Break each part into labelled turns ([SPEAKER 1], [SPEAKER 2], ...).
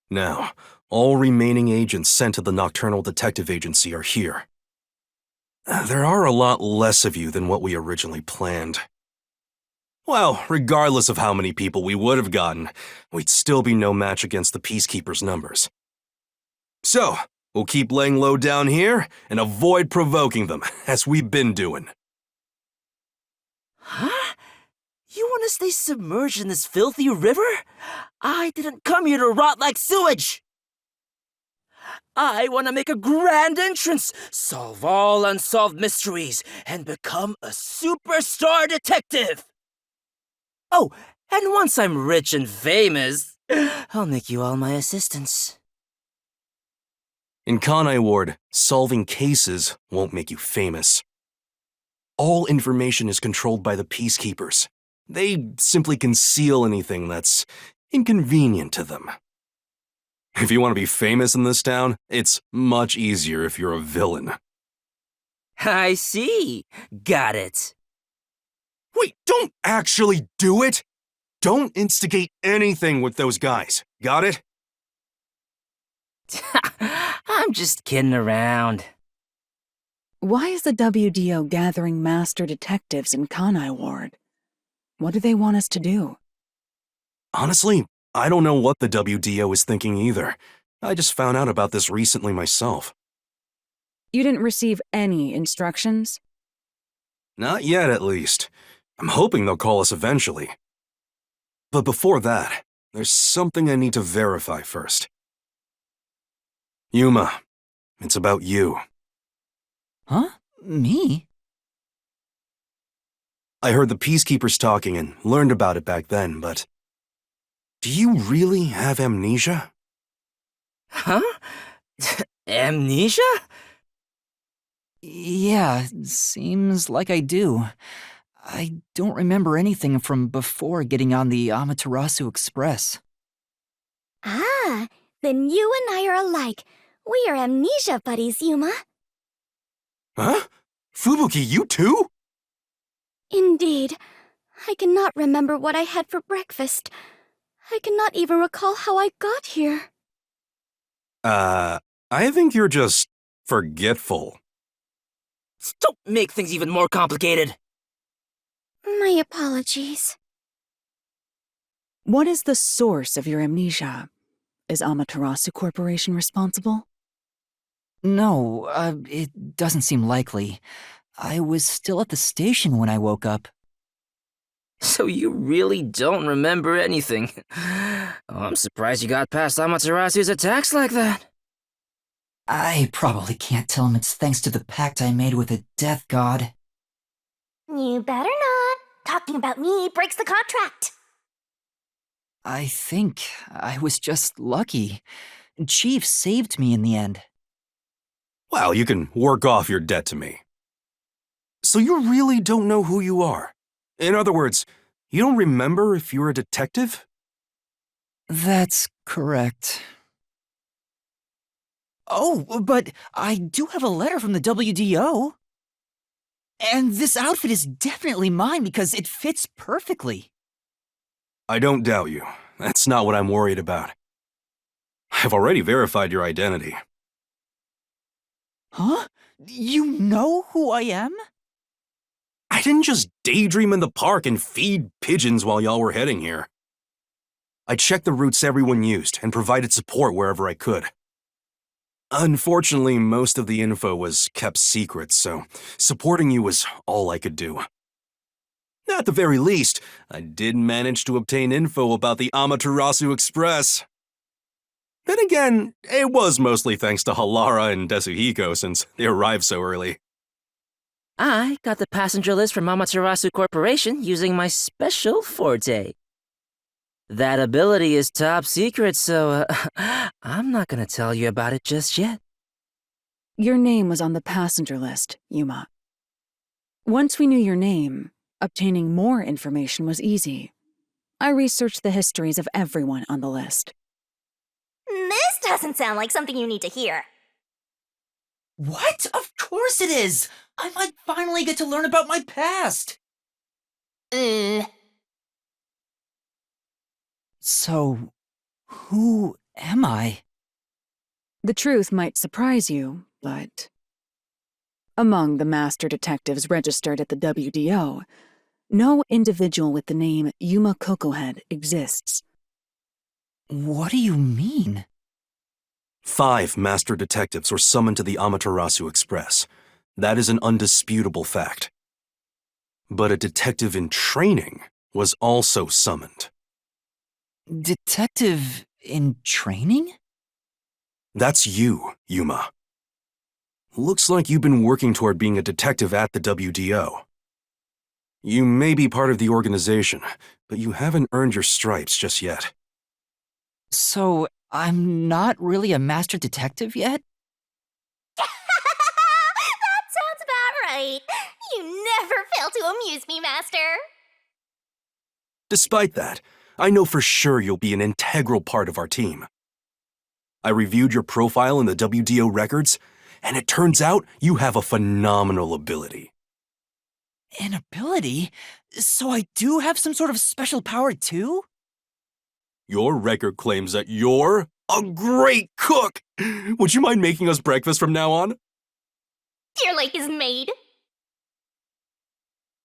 [SPEAKER 1] Now, all remaining agents sent to the Nocturnal Detective Agency are here. There are a lot less of you than what we originally planned. Well, regardless of how many people we would have gotten, we'd still be no match against the Peacekeepers' numbers. So, we'll keep laying low down here and avoid provoking them, as we've been doing.
[SPEAKER 2] Huh? You want to stay submerged in this filthy river? I didn't come here to rot like sewage! I want to make a grand entrance, solve all unsolved mysteries, and become a superstar detective! Oh, and once I'm rich and famous, I'll make you all my assistants.
[SPEAKER 1] In Kanai Ward, solving cases won't make you famous. All information is controlled by the Peacekeepers. They simply conceal anything that's inconvenient to them. If you want to be famous in this town, it's much easier if you're a villain.
[SPEAKER 2] I see. Got it.
[SPEAKER 1] Wait, don't actually do it! Don't instigate anything with those guys. Got it?
[SPEAKER 2] I'm just kidding around.
[SPEAKER 3] Why is the WDO gathering master detectives in Kanai Ward? What do they want us to do?
[SPEAKER 1] Honestly, I don't know what the WDO is thinking either. I just found out about this recently myself.
[SPEAKER 3] You didn't receive any instructions?
[SPEAKER 1] Not yet, at least. I'm hoping they'll call us eventually. But before that, there's something I need to verify first. Yuma, it's about you.
[SPEAKER 2] Huh? Me?
[SPEAKER 1] I heard the Peacekeepers talking and learned about it back then, but... do you really have amnesia?
[SPEAKER 2] Huh? Amnesia?
[SPEAKER 4] Yeah, seems like I do. I don't remember anything from before getting on the Amaterasu Express.
[SPEAKER 5] Ah, then you and I are alike. We are amnesia buddies, Yuma.
[SPEAKER 1] Huh? Fubuki, you too?
[SPEAKER 5] Indeed. I cannot remember what I had for breakfast. I cannot even recall how I got here.
[SPEAKER 1] I think you're just forgetful.
[SPEAKER 2] Don't make things even more complicated.
[SPEAKER 5] My apologies.
[SPEAKER 3] What is the source of your amnesia? Is Amaterasu Corporation responsible?
[SPEAKER 4] No, it doesn't seem likely. I was still at the station when I woke up.
[SPEAKER 2] So you really don't remember anything. Oh, I'm surprised you got past Amaterasu's attacks like that.
[SPEAKER 4] I probably can't tell him it's thanks to the pact I made with the Death God.
[SPEAKER 5] You better not. Talking about me breaks the contract.
[SPEAKER 4] I think I was just lucky. Chief saved me in the end.
[SPEAKER 1] Well, you can work off your debt to me. So you really don't know who you are? In other words, you don't remember if you're a detective?
[SPEAKER 4] That's correct. Oh, but I do have a letter from the WDO. And this outfit is definitely mine because it fits perfectly.
[SPEAKER 1] I don't doubt you. That's not what I'm worried about. I've already verified your identity.
[SPEAKER 4] Huh? You know who I am?
[SPEAKER 1] I didn't just daydream in the park and feed pigeons while y'all were heading here. I checked the routes everyone used and provided support wherever I could. Unfortunately, most of the info was kept secret, so supporting you was all I could do. At the very least, I did manage to obtain info about the Amaterasu Express. Then again, it was mostly thanks to Halara and Desuhiko since they arrived so early.
[SPEAKER 2] I got the passenger list from Amaterasu Corporation using my special forte. That ability is top secret, so I'm not gonna tell you about it just yet.
[SPEAKER 3] Your name was on the passenger list, Yuma. Once we knew your name, obtaining more information was easy. I researched the histories of everyone on the list.
[SPEAKER 5] This doesn't sound like something you need to hear.
[SPEAKER 4] What? Of course it is! I might finally get to learn about my past! So, who am I?
[SPEAKER 3] The truth might surprise you, but among the master detectives registered at the WDO, no individual with the name Yuma Cocohead exists.
[SPEAKER 4] What do you mean?
[SPEAKER 1] 5 master detectives were summoned to the Amaterasu Express. That is an undisputable fact. But a detective in training was also summoned.
[SPEAKER 4] Detective in training?
[SPEAKER 1] That's you, Yuma. Looks like you've been working toward being a detective at the WDO. You may be part of the organization, but you haven't earned your stripes just yet.
[SPEAKER 4] So, I'm not really a master detective yet?
[SPEAKER 6] That sounds about right. You never fail to amuse me, Master.
[SPEAKER 1] Despite that, I know for sure you'll be an integral part of our team. I reviewed your profile in the WDO records, and it turns out you have a phenomenal ability.
[SPEAKER 4] An ability? So I do have some sort of special power too?
[SPEAKER 1] Your record claims that you're a great cook! Would you mind making us breakfast from now on?
[SPEAKER 6] Dear Lake is made.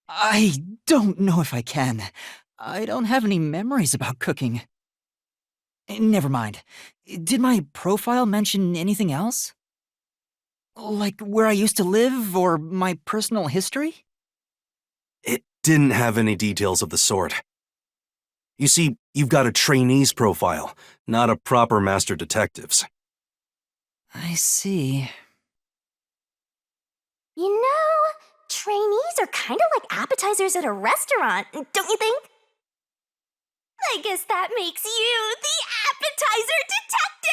[SPEAKER 4] I don't know if I can. I don't have any memories about cooking. Never mind. Did my profile mention anything else? Like where I used to live or my personal history?
[SPEAKER 1] It didn't have any details of the sort. You see, you've got a trainee's profile, not a proper master detective's.
[SPEAKER 4] I see.
[SPEAKER 6] You know, trainees are kind of like appetizers at a restaurant, don't you think? I guess that makes you the appetizer detective!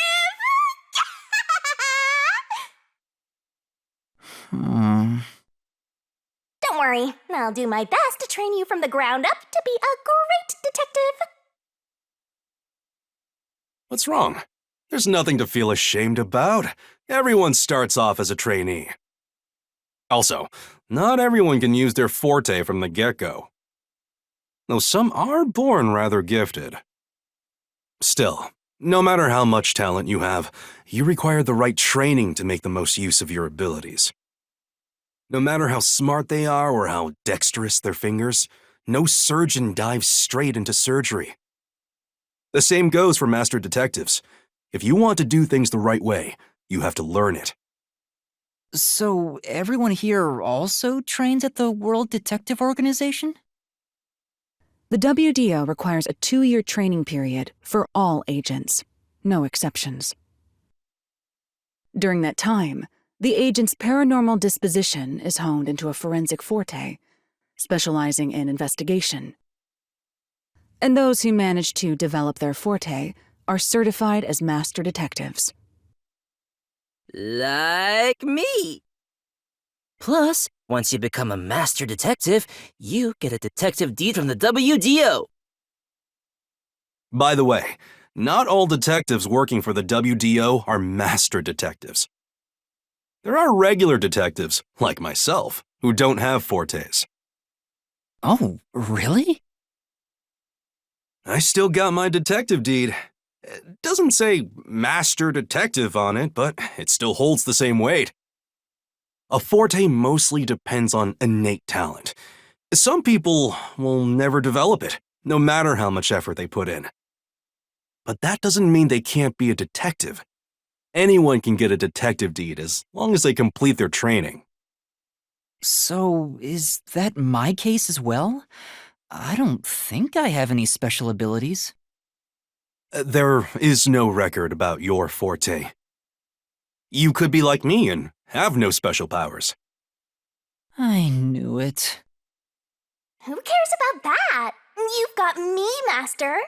[SPEAKER 6] Don't worry, I'll do my best to train you from the ground up to be a great detective.
[SPEAKER 1] What's wrong? There's nothing to feel ashamed about. Everyone starts off as a trainee. Also, not everyone can use their forte from the get-go. Though some are born rather gifted. Still, no matter how much talent you have, you require the right training to make the most use of your abilities. No matter how smart they are or how dexterous their fingers, no surgeon dives straight into surgery. The same goes for master detectives. If you want to do things the right way, you have to learn it.
[SPEAKER 4] So everyone here also trains at the World Detective Organization?
[SPEAKER 3] The WDO requires a 2-year training period for all agents, no exceptions. During that time, the agent's paranormal disposition is honed into a forensic forte, specializing in investigation. And those who manage to develop their forte are certified as master detectives.
[SPEAKER 2] Like me. Plus, once you become a master detective, you get a detective deed from the WDO.
[SPEAKER 1] By the way, not all detectives working for the WDO are master detectives. There are regular detectives, like myself, who don't have fortes.
[SPEAKER 4] Oh, really?
[SPEAKER 1] I still got my detective deed. It doesn't say master detective on it, but it still holds the same weight. A forte mostly depends on innate talent. Some people will never develop it, no matter how much effort they put in. But that doesn't mean they can't be a detective. Anyone can get a detective deed as long as they complete their training.
[SPEAKER 4] So, is that my case as well? I don't think I have any special abilities.
[SPEAKER 1] There is no record about your forte. You could be like me and have no special powers.
[SPEAKER 4] I knew it.
[SPEAKER 6] Who cares about that? You've got me, Master.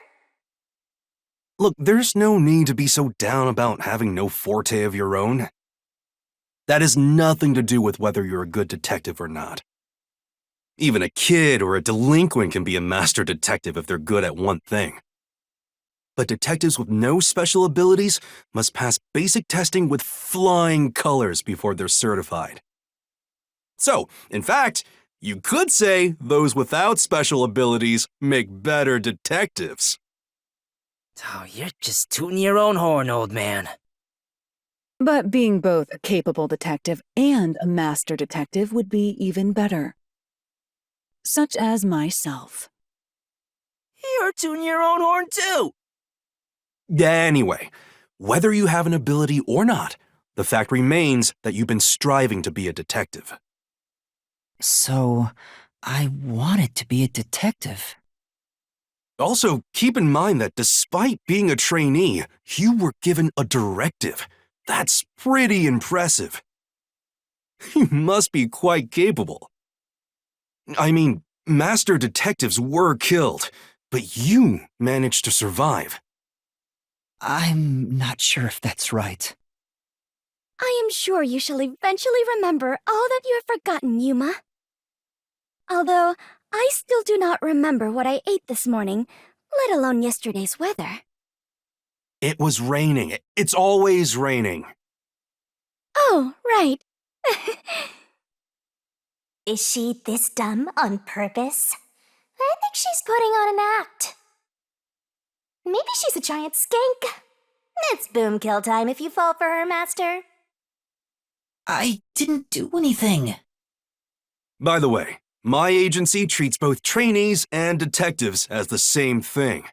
[SPEAKER 1] Look, there's no need to be so down about having no forte of your own. That has nothing to do with whether you're a good detective or not. Even a kid or a delinquent can be a master detective if they're good at one thing. But detectives with no special abilities must pass basic testing with flying colors before they're certified. So, in fact, you could say those without special abilities make better detectives.
[SPEAKER 2] Oh, you're just tooting your own horn, old man.
[SPEAKER 3] But being both a capable detective and a master detective would be even better. Such as myself.
[SPEAKER 2] You're tooting your own horn, too.
[SPEAKER 1] Anyway, whether you have an ability or not, the fact remains that you've been striving to be a detective.
[SPEAKER 4] So, I wanted to be a detective.
[SPEAKER 1] Also, keep in mind that despite being a trainee, you were given a directive. That's pretty impressive. You must be quite capable. I mean, master detectives were killed, but you managed to survive.
[SPEAKER 4] I'm not sure if that's right.
[SPEAKER 5] I am sure you shall eventually remember all that you have forgotten, Yuma. Although, I still do not remember what I ate this morning, let alone yesterday's weather.
[SPEAKER 1] It was raining. It's always raining.
[SPEAKER 5] Oh, right.
[SPEAKER 6] Is she this dumb on purpose? I think she's putting on an act. Maybe she's a giant skank. It's boom kill time if you fall for her, Master.
[SPEAKER 4] I didn't do anything.
[SPEAKER 1] By the way, my agency treats both trainees and detectives as the same thing.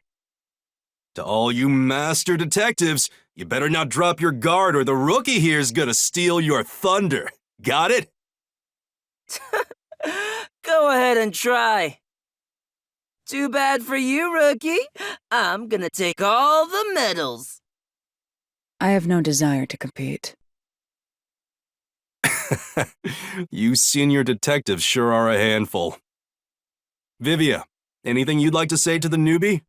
[SPEAKER 1] To all you master detectives, you better not drop your guard or the rookie here's gonna steal your thunder. Got it?
[SPEAKER 2] Go ahead and try. Too bad for you, rookie. I'm gonna take all the medals.
[SPEAKER 3] I have no desire to compete.
[SPEAKER 1] You senior detectives sure are a handful. Vivia, anything you'd like to say to the newbie?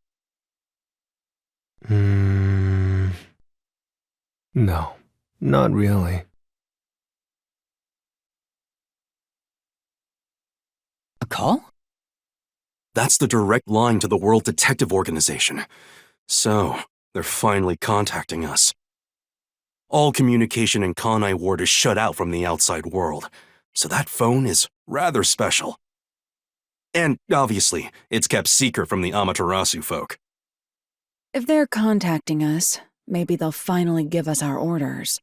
[SPEAKER 7] No, not really.
[SPEAKER 4] A call?
[SPEAKER 1] That's the direct line to the World Detective Organization. So, they're finally contacting us. All communication in Kanai Ward is shut out from the outside world, so that phone is rather special. And, obviously, it's kept secret from the Amaterasu folk.
[SPEAKER 3] If they're contacting us, maybe they'll finally give us our orders.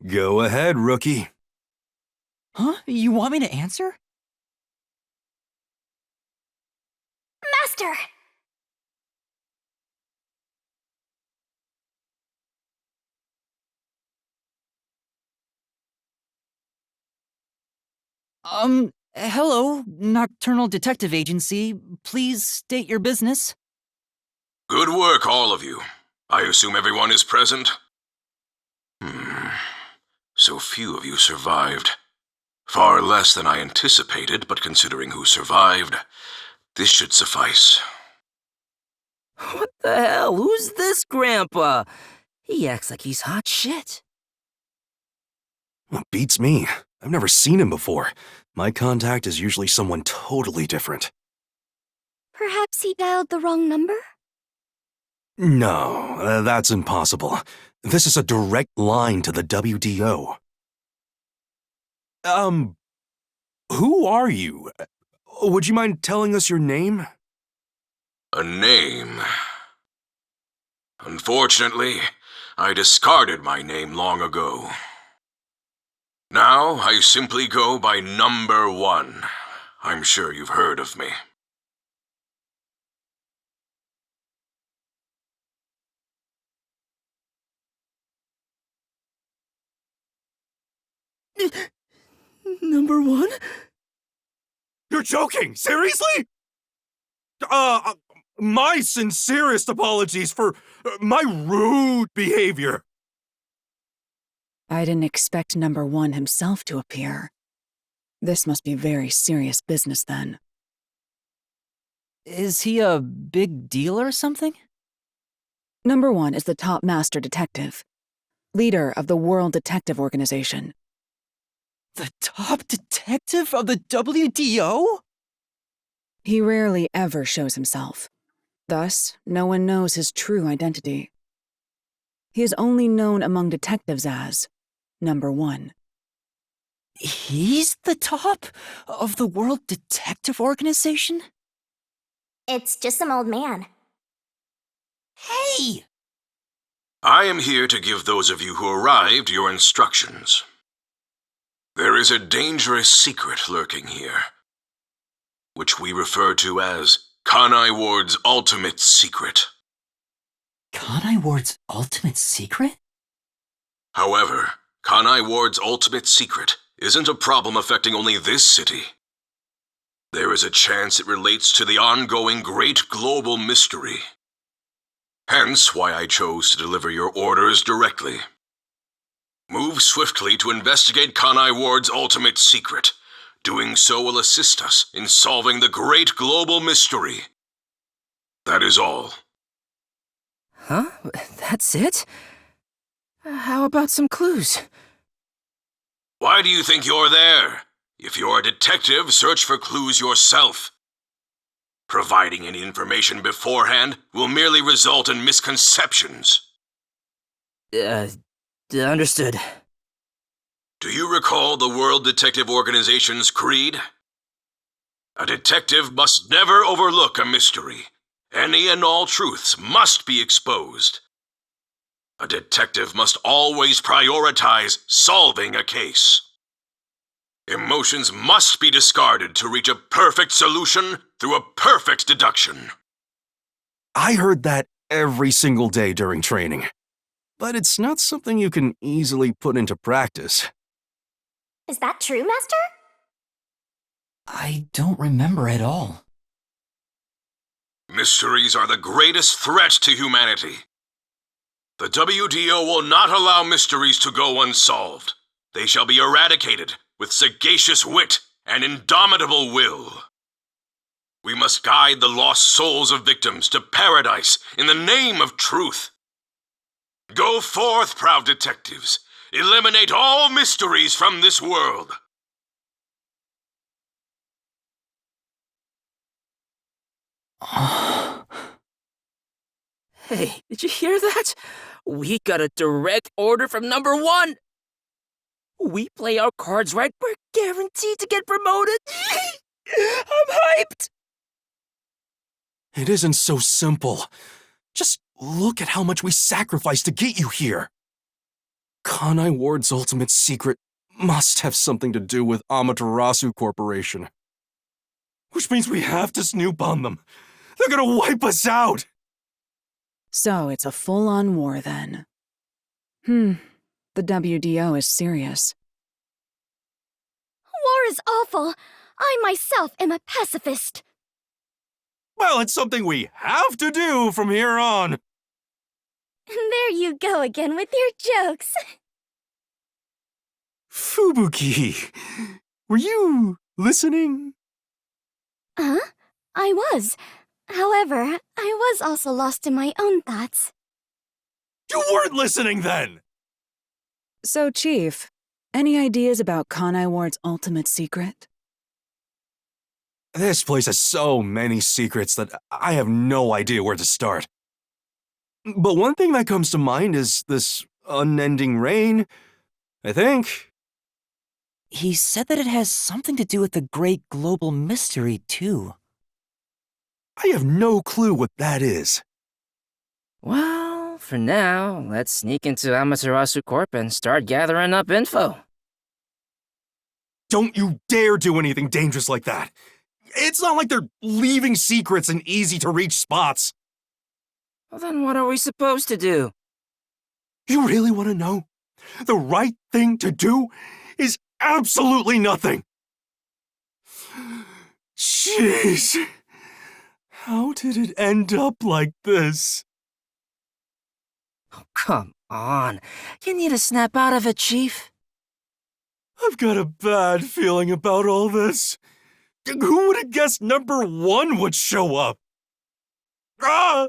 [SPEAKER 1] Go ahead, rookie.
[SPEAKER 4] Huh? You want me to answer?
[SPEAKER 6] Master!
[SPEAKER 4] Hello, Nocturnal Detective Agency. Please state your business.
[SPEAKER 8] Good work, all of you. I assume everyone is present? So few of you survived. Far less than I anticipated, but considering who survived, this should suffice.
[SPEAKER 2] What the hell? Who's this grandpa? He acts like he's hot shit.
[SPEAKER 1] Well, beats me. I've never seen him before. My contact is usually someone totally different.
[SPEAKER 5] Perhaps he dialed the wrong number?
[SPEAKER 1] No, that's impossible. This is a direct line to the WDO. Who are you? Would you mind telling us your name?
[SPEAKER 8] A name. Unfortunately, I discarded my name long ago. Now, I simply go by Number 1. I'm sure you've heard of me.
[SPEAKER 2] Number 1?
[SPEAKER 1] You're joking! Seriously? My sincerest apologies for my rude behavior.
[SPEAKER 3] I didn't expect number 1 himself to appear. This must be very serious business then.
[SPEAKER 4] Is he a big deal or something?
[SPEAKER 3] Number 1 is the top master detective, leader of the World Detective Organization.
[SPEAKER 4] The top detective of the WDO?
[SPEAKER 3] He rarely ever shows himself. Thus, no one knows his true identity. He is only known among detectives as Number 1.
[SPEAKER 4] He's the top of the World Detective Organization?
[SPEAKER 6] It's just some old man.
[SPEAKER 4] Hey!
[SPEAKER 8] I am here to give those of you who arrived your instructions. There is a dangerous secret lurking here, which we refer to as Kanai Ward's ultimate secret.
[SPEAKER 4] Kanai Ward's ultimate secret?
[SPEAKER 8] However, Kanai Ward's ultimate secret isn't a problem affecting only this city. There is a chance it relates to the ongoing great global mystery. Hence why I chose to deliver your orders directly. Move swiftly to investigate Kanai Ward's ultimate secret. Doing so will assist us in solving the great global mystery. That is all.
[SPEAKER 2] Huh? That's it? How about some clues?
[SPEAKER 8] Why do you think you're there? If you're a detective, search for clues yourself. Providing any information beforehand will merely result in misconceptions.
[SPEAKER 2] Understood.
[SPEAKER 8] Do you recall the World Detective Organization's creed? A detective must never overlook a mystery. Any and all truths must be exposed. A detective must always prioritize solving a case. Emotions must be discarded to reach a perfect solution through a perfect deduction.
[SPEAKER 1] I heard that every single day during training. But it's not something you can easily put into practice.
[SPEAKER 6] Is that true, Master?
[SPEAKER 4] I don't remember at all.
[SPEAKER 8] Mysteries are the greatest threat to humanity. The WDO will not allow mysteries to go unsolved. They shall be eradicated with sagacious wit and indomitable will. We must guide the lost souls of victims to paradise in the name of truth. Go forth, proud detectives. Eliminate all mysteries from this world.
[SPEAKER 2] Hey, did you hear that? We got a direct order from number 1. We play our cards right, we're guaranteed to get promoted. I'm hyped.
[SPEAKER 1] It isn't so simple. Just look at how much we sacrificed to get you here. Kanai Ward's ultimate secret must have something to do with Amaterasu Corporation. Which means we have to snoop on them. They're gonna wipe us out!
[SPEAKER 3] So it's a full-on war then. The WDO is serious.
[SPEAKER 5] War is awful. I myself am a pacifist.
[SPEAKER 1] Well, it's something we have to do from here on.
[SPEAKER 5] There you go again with your jokes.
[SPEAKER 1] Fubuki, were you listening?
[SPEAKER 5] Huh? I was. However, I was also lost in my own thoughts.
[SPEAKER 1] You weren't listening then!
[SPEAKER 3] So, Chief, any ideas about Kanai Ward's ultimate secret?
[SPEAKER 1] This place has so many secrets that I have no idea where to start. But one thing that comes to mind is this unending rain, I think.
[SPEAKER 4] He said that it has something to do with the great global mystery, too.
[SPEAKER 1] I have no clue what that is.
[SPEAKER 2] Well, for now, let's sneak into Amaterasu Corp and start gathering up info.
[SPEAKER 1] Don't you dare do anything dangerous like that. It's not like they're leaving secrets in easy-to-reach spots.
[SPEAKER 2] Well, then what are we supposed to do?
[SPEAKER 1] You really want to know? The right thing to do is absolutely nothing. Jeez. How did it end up like this?
[SPEAKER 2] Oh, come on. You need to snap out of it, Chief.
[SPEAKER 1] I've got a bad feeling about all this. Who would have guessed number 1 would show up? Ah!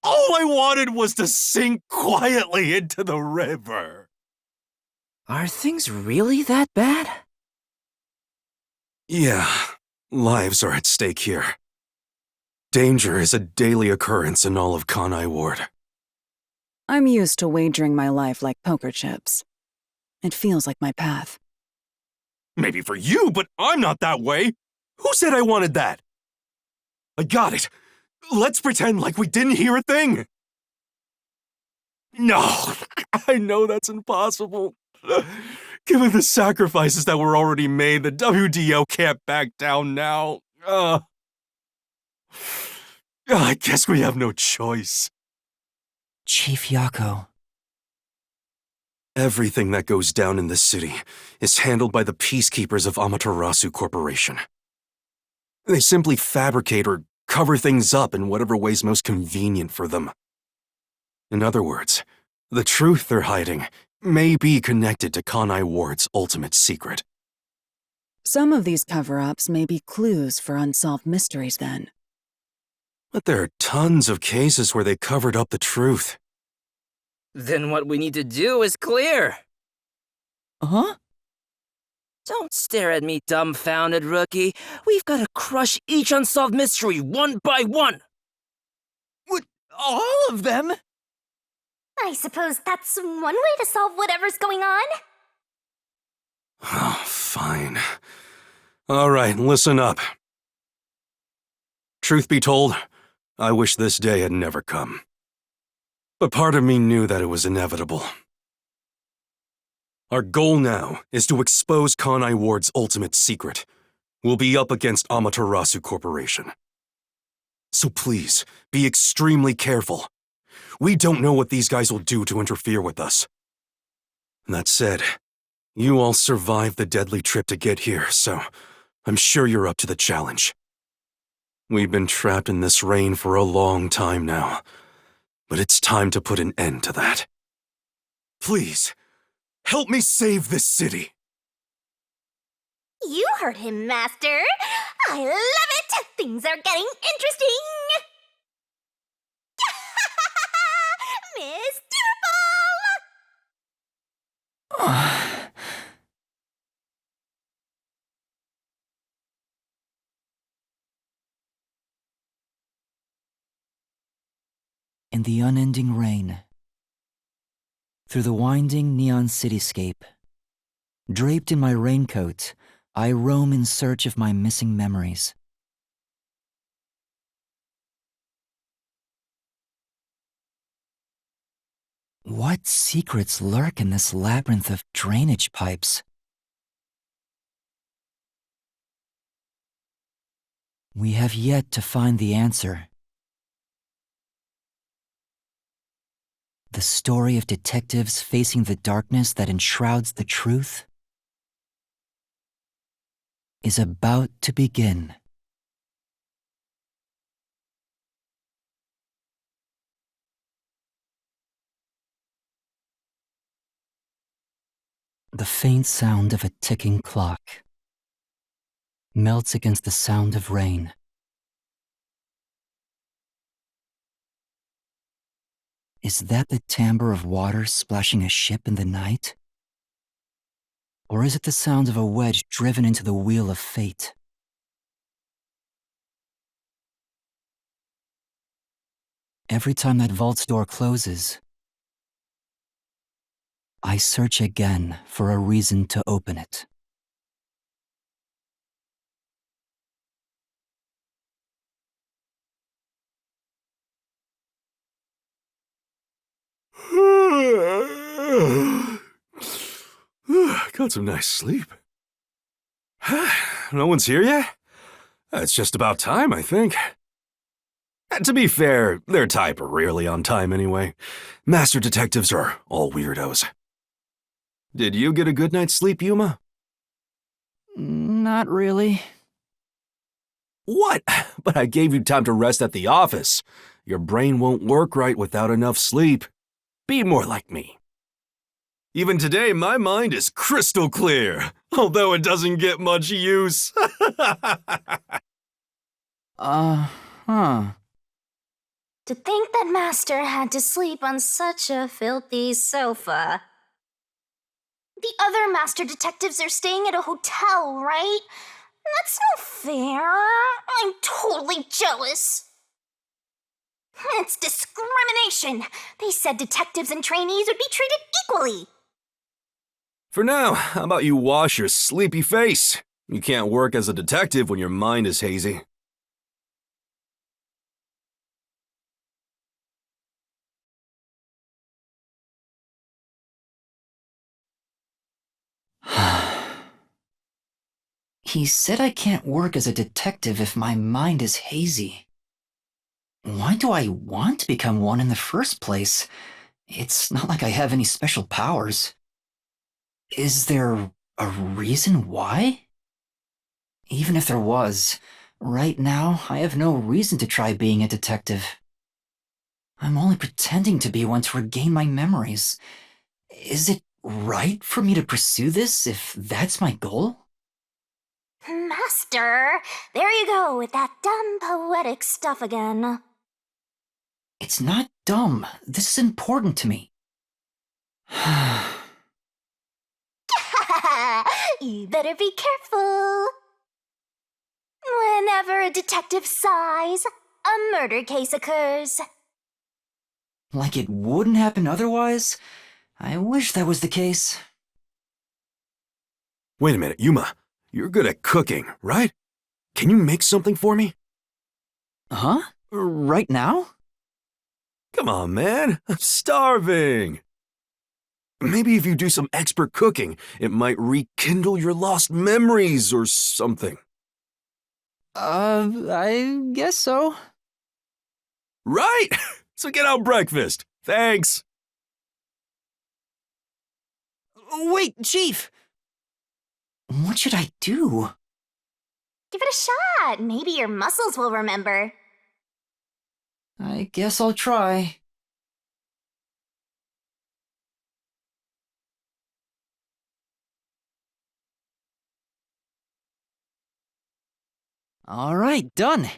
[SPEAKER 1] All I wanted was to sink quietly into the river.
[SPEAKER 2] Are things really that bad?
[SPEAKER 1] Yeah, lives are at stake here. Danger is a daily occurrence in all of Kanai Ward.
[SPEAKER 3] I'm used to wagering my life like poker chips. It feels like my path.
[SPEAKER 1] Maybe for you, but I'm not that way. Who said I wanted that? I got it. Let's pretend like we didn't hear a thing! No, I know that's impossible. Given the sacrifices that were already made, the WDO can't back down now. I guess we have no choice.
[SPEAKER 4] Chief Yako.
[SPEAKER 1] Everything that goes down in this city is handled by the peacekeepers of Amaterasu Corporation. They simply fabricate or cover things up in whatever way's most convenient for them. In other words, the truth they're hiding may be connected to Kanai Ward's ultimate secret.
[SPEAKER 3] Some of these cover-ups may be clues for unsolved mysteries then.
[SPEAKER 1] But there are tons of cases where they covered up the truth.
[SPEAKER 2] Then what we need to do is clear.
[SPEAKER 4] Huh?
[SPEAKER 2] Don't stare at me dumbfounded, rookie. We've got to crush each unsolved mystery one by one.
[SPEAKER 4] What? All of them?
[SPEAKER 6] I suppose that's one way to solve whatever's going on.
[SPEAKER 1] Oh, fine. All right, listen up. Truth be told, I wish this day had never come. But part of me knew that it was inevitable. Our goal now is to expose Kanai Ward's ultimate secret. We'll be up against Amaterasu Corporation. So please, be extremely careful. We don't know what these guys will do to interfere with us. That said, you all survived the deadly trip to get here, so I'm sure you're up to the challenge. We've been trapped in this rain for a long time now, but it's time to put an end to that. Please, help me save this city.
[SPEAKER 6] You heard him, Master. I love it. Things are getting interesting. Mr. Ball!
[SPEAKER 4] In the unending rain, through the winding neon cityscape, draped in my raincoat, I roam in search of my missing memories. What secrets lurk in this labyrinth of drainage pipes? We have yet to find the answer. The story of detectives facing the darkness that enshrouds the truth is about to begin. The faint sound of a ticking clock melts against the sound of rain. Is that the timbre of water splashing a ship in the night? Or is it the sound of a wedge driven into the wheel of fate? Every time that vault's door closes, I search again for a reason to open it.
[SPEAKER 1] Got some nice sleep. No one's here yet? It's just about time, I think. To be fair, their type are rarely on time anyway. Master detectives are all weirdos. Did you get a good night's sleep, Yuma?
[SPEAKER 4] Not really.
[SPEAKER 1] What? But I gave you time to rest at the office. Your brain won't work right without enough sleep. Be more like me. Even today, my mind is crystal clear, although it doesn't get much use.
[SPEAKER 6] To think that Master had to sleep on such a filthy sofa. The other Master detectives are staying at a hotel, right? That's no fair. I'm totally jealous. It's discrimination. They said detectives and trainees would be treated equally.
[SPEAKER 1] For now, how about you wash your sleepy face? You can't work as a detective when your mind is hazy.
[SPEAKER 4] He said I can't work as a detective if my mind is hazy. Why do I want to become one in the first place? It's not like I have any special powers. Is there a reason why? Even if there was, right now I have no reason to try being a detective. I'm only pretending to be one to regain my memories. Is it right for me to pursue this if that's my goal?
[SPEAKER 6] Master, there you go with that dumb poetic stuff again.
[SPEAKER 4] It's not dumb. This is important to me.
[SPEAKER 6] You better be careful. Whenever a detective sighs, a murder case occurs.
[SPEAKER 4] Like it wouldn't happen otherwise? I wish that was the case.
[SPEAKER 1] Wait a minute, Yuma. You're good at cooking, right? Can you make something for me?
[SPEAKER 4] Huh? Right now?
[SPEAKER 1] Come on, man. I'm starving. Maybe if you do some expert cooking, it might rekindle your lost memories or something.
[SPEAKER 4] I guess so.
[SPEAKER 1] Right? So get out breakfast. Thanks.
[SPEAKER 4] Wait, Chief! What should I do?
[SPEAKER 6] Give it a shot. Maybe your muscles will remember.
[SPEAKER 4] I guess I'll try. All right, done.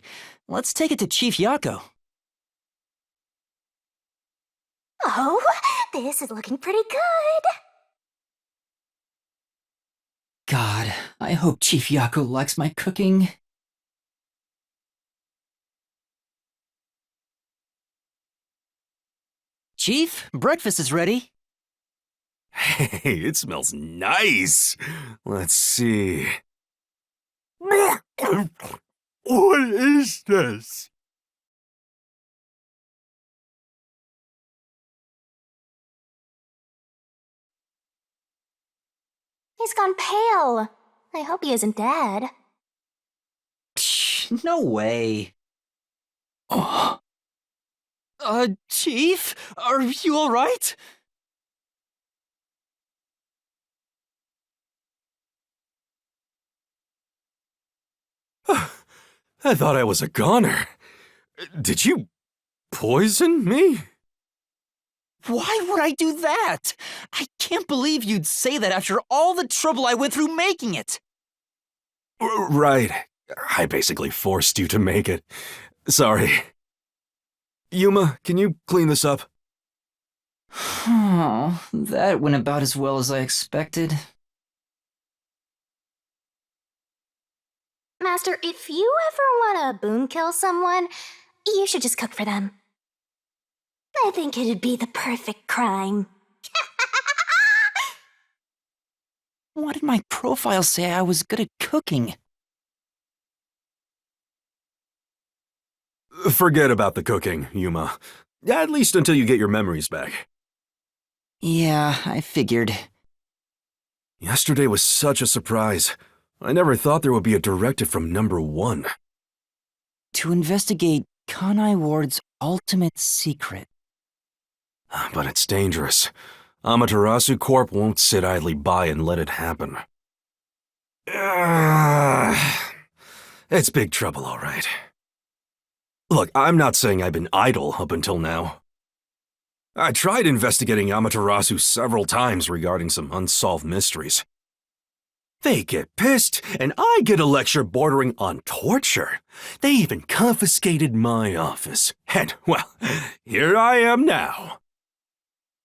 [SPEAKER 4] Let's take it to Chief Yako.
[SPEAKER 6] Oh, this is looking pretty good.
[SPEAKER 4] God, I hope Chief Yako likes my cooking. Chief, breakfast is ready.
[SPEAKER 1] Hey, it smells nice. Let's see. What is this?
[SPEAKER 6] He's gone pale. I hope he isn't dead.
[SPEAKER 4] Psh, no way. Oh. Chief? Are you alright?
[SPEAKER 1] I thought I was a goner. Did you poison me?
[SPEAKER 4] Why would I do that? I can't believe you'd say that after all the trouble I went through making it.
[SPEAKER 1] Right. I basically forced you to make it. Sorry. Yuma, can you clean this up?
[SPEAKER 4] Oh, that went about as well as I expected.
[SPEAKER 6] Master, if you ever want to boom kill someone, you should just cook for them. I think it'd be the perfect crime.
[SPEAKER 4] Why did my profile say I was good at cooking?
[SPEAKER 1] Forget about the cooking, Yuma. At least until you get your memories back.
[SPEAKER 4] Yeah, I figured.
[SPEAKER 1] Yesterday was such a surprise. I never thought there would be a directive from number 1.
[SPEAKER 4] To investigate Kanai Ward's ultimate secret.
[SPEAKER 1] But it's dangerous. Amaterasu Corp won't sit idly by and let it happen. It's big trouble, all right. Look, I'm not saying I've been idle up until now. I tried investigating Amaterasu several times regarding some unsolved mysteries. They get pissed, and I get a lecture bordering on torture. They even confiscated my office. And, well, here I am now.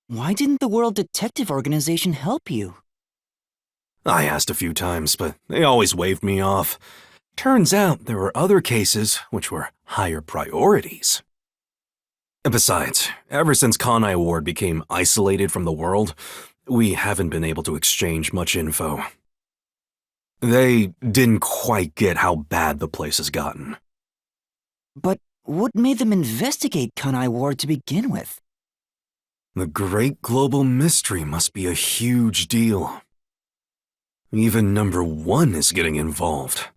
[SPEAKER 4] Why didn't the World Detective Organization help you?
[SPEAKER 1] I asked a few times, but they always waved me off. Turns out there were other cases which were higher priorities. And besides, ever since Kanai Ward became isolated from the world, we haven't been able to exchange much info. They didn't quite get how bad the place has gotten.
[SPEAKER 4] But what made them investigate Kanai Ward to begin with?
[SPEAKER 1] The great global mystery must be a huge deal. Even number 1 is getting involved.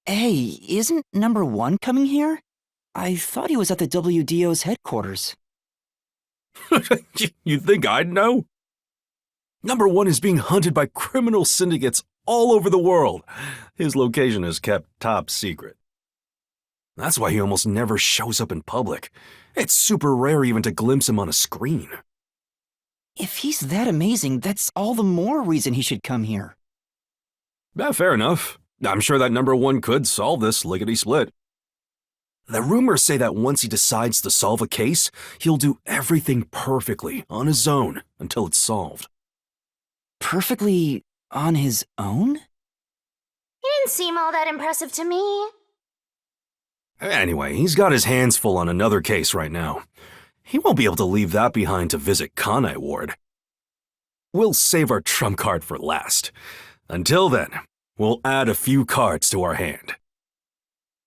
[SPEAKER 4] Hey, isn't number 1 coming here? I thought he was at the WDO's headquarters.
[SPEAKER 1] You think I'd know? Number 1 is being hunted by criminal syndicates all over the world. His location is kept top secret. That's why he almost never shows up in public. It's super rare even to glimpse him on a screen.
[SPEAKER 4] If he's that amazing, that's all the more reason he should come here.
[SPEAKER 1] Yeah, fair enough. I'm sure that number 1 could solve this lickety-split. The rumors say that once he decides to solve a case, he'll do everything perfectly on his own until it's solved.
[SPEAKER 4] Perfectly on his own?
[SPEAKER 6] He didn't seem all that impressive to me.
[SPEAKER 1] Anyway, he's got his hands full on another case right now. He won't be able to leave that behind to visit Kanai Ward. We'll save our trump card for last. Until then, we'll add a few cards to our hand.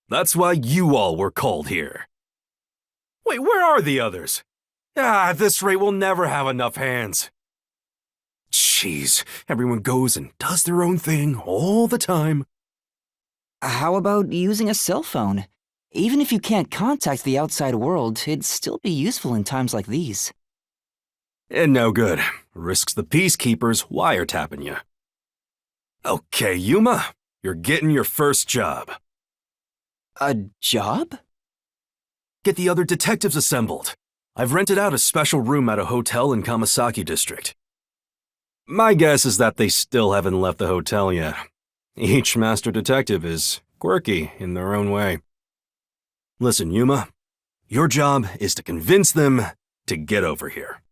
[SPEAKER 1] That's why you all were called here. Wait, where are the others? At this rate, we'll never have enough hands. Jeez, everyone goes and does their own thing all the time.
[SPEAKER 4] How about using a cell phone? Even if you can't contact the outside world, it'd still be useful in times like these.
[SPEAKER 1] And no good. Risks the peacekeepers wiretapping you. Okay, Yuma, you're getting your first job.
[SPEAKER 4] A job?
[SPEAKER 1] Get the other detectives assembled. I've rented out a special room at a hotel in Kamasaki District. My guess is that they still haven't left the hotel yet. Each master detective is quirky in their own way. Listen, Yuma, your job is to convince them to get over here.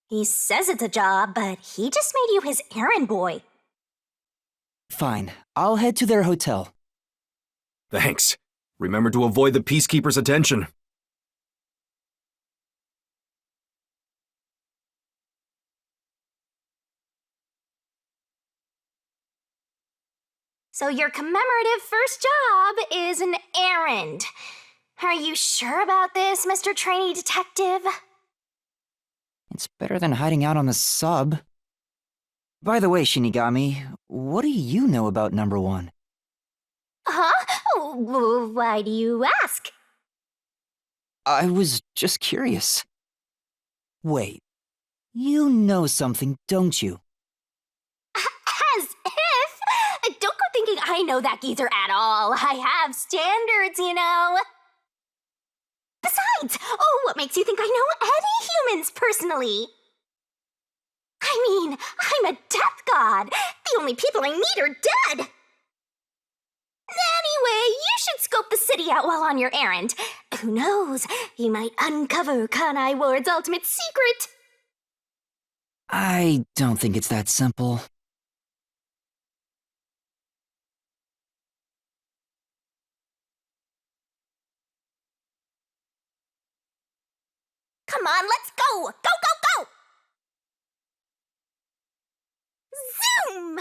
[SPEAKER 6] He says it's a job, but he just made you his errand boy.
[SPEAKER 4] Fine, I'll head to their hotel.
[SPEAKER 1] Thanks. Remember to avoid the peacekeepers' attention.
[SPEAKER 6] So your commemorative first job is an errand. Are you sure about this, Mr. Trainee Detective?
[SPEAKER 4] It's better than hiding out on the sub. By the way, Shinigami, what do you know about number 1?
[SPEAKER 6] Huh? Why do you ask?
[SPEAKER 4] I was just curious. Wait, you know something, don't you?
[SPEAKER 6] As if! Don't go thinking I know that geezer at all. I have standards, you know. Besides, what makes you think I know any humans personally? I mean, I'm a death god. The only people I meet are dead. Anyway, you should scope the city out while on your errand. Who knows? You might uncover Kanai Ward's ultimate secret.
[SPEAKER 4] I don't think it's that simple.
[SPEAKER 6] Come on, let's go! Go, go, go! Zoom!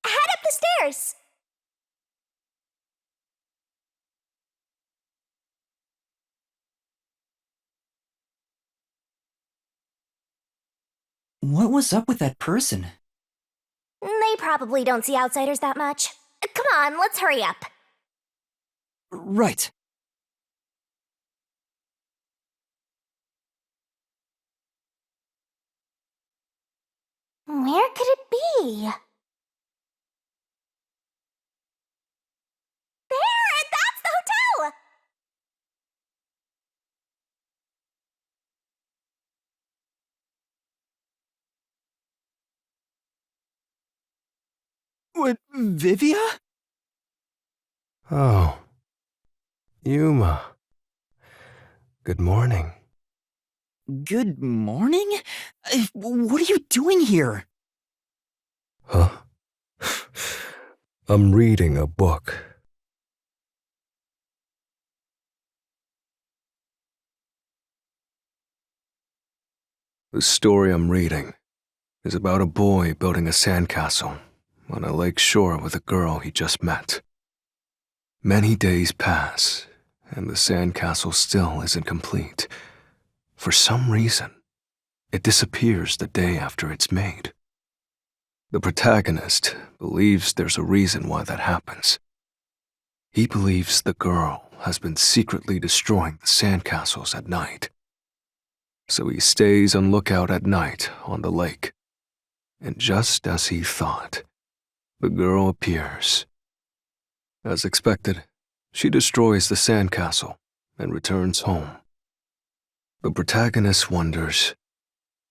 [SPEAKER 6] Head up the stairs!
[SPEAKER 4] What was up with that person?
[SPEAKER 6] They probably don't see outsiders that much. Come on, let's hurry up.
[SPEAKER 4] Right.
[SPEAKER 6] Where could it be? There! That's the hotel!
[SPEAKER 4] What, Vivia?
[SPEAKER 7] Oh. Yuma. Good morning.
[SPEAKER 4] Good morning? What are you doing here?
[SPEAKER 7] Huh? I'm reading a book. The story I'm reading is about a boy building a sandcastle on a lake shore with a girl he just met. Many days pass, and the sandcastle still isn't complete. For some reason, it disappears the day after it's made. The protagonist believes there's a reason why that happens. He believes the girl has been secretly destroying the sandcastles at night. So he stays on lookout at night on the lake. And just as he thought, the girl appears. As expected, she destroys the sandcastle and returns home. The protagonist wonders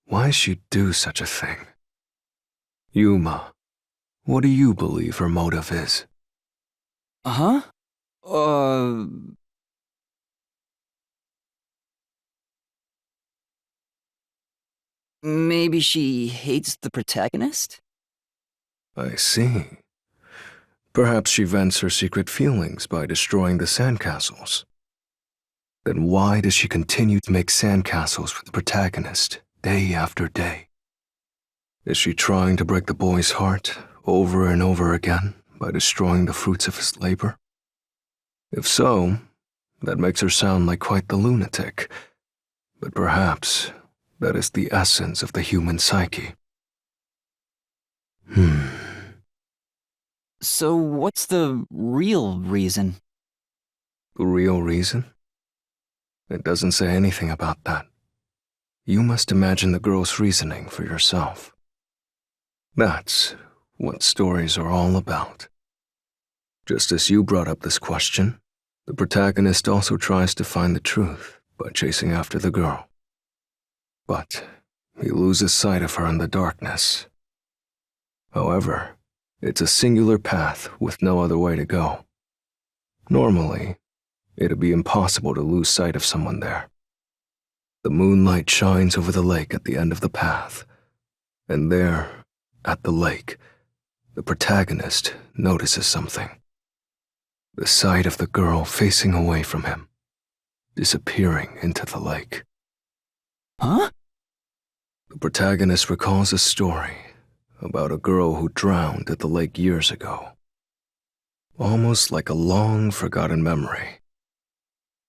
[SPEAKER 7] why she'd do such a thing. Yuma, what do you believe her motive is?
[SPEAKER 4] Huh? Maybe she hates the protagonist?
[SPEAKER 7] I see. Perhaps she vents her secret feelings by destroying the sandcastles. Then why does she continue to make sandcastles for the protagonist day after day? Is she trying to break the boy's heart over and over again by destroying the fruits of his labor? If so, that makes her sound like quite the lunatic. But perhaps that is the essence of the human psyche.
[SPEAKER 4] So what's the real reason?
[SPEAKER 7] The real reason? It doesn't say anything about that. You must imagine the girl's reasoning for yourself. That's what stories are all about. Just as you brought up this question, the protagonist also tries to find the truth by chasing after the girl. But he loses sight of her in the darkness. However, it's a singular path with no other way to go. Normally, it'd be impossible to lose sight of someone there. The moonlight shines over the lake at the end of the path, and there, at the lake, the protagonist notices something. The sight of the girl facing away from him, disappearing into the lake.
[SPEAKER 4] Huh?
[SPEAKER 7] The protagonist recalls a story about a girl who drowned at the lake years ago. Almost like a long forgotten memory.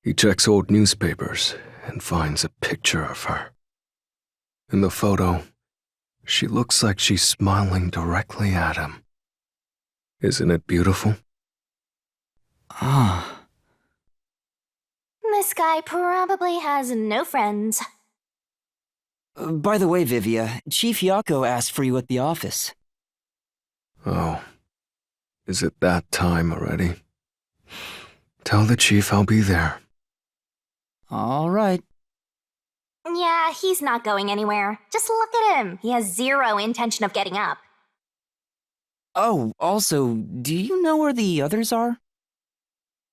[SPEAKER 7] He checks old newspapers and finds a picture of her. In the photo, she looks like she's smiling directly at him. Isn't it beautiful?
[SPEAKER 4] Ah.
[SPEAKER 6] This guy probably has no friends.
[SPEAKER 4] By the way, Vivia, Chief Yako asked for you at the office.
[SPEAKER 7] Oh, is it that time already? Tell the chief I'll be there.
[SPEAKER 4] All right.
[SPEAKER 6] Yeah, he's not going anywhere. Just look at him. He has zero intention of getting up.
[SPEAKER 4] Oh, also, do you know where the others are?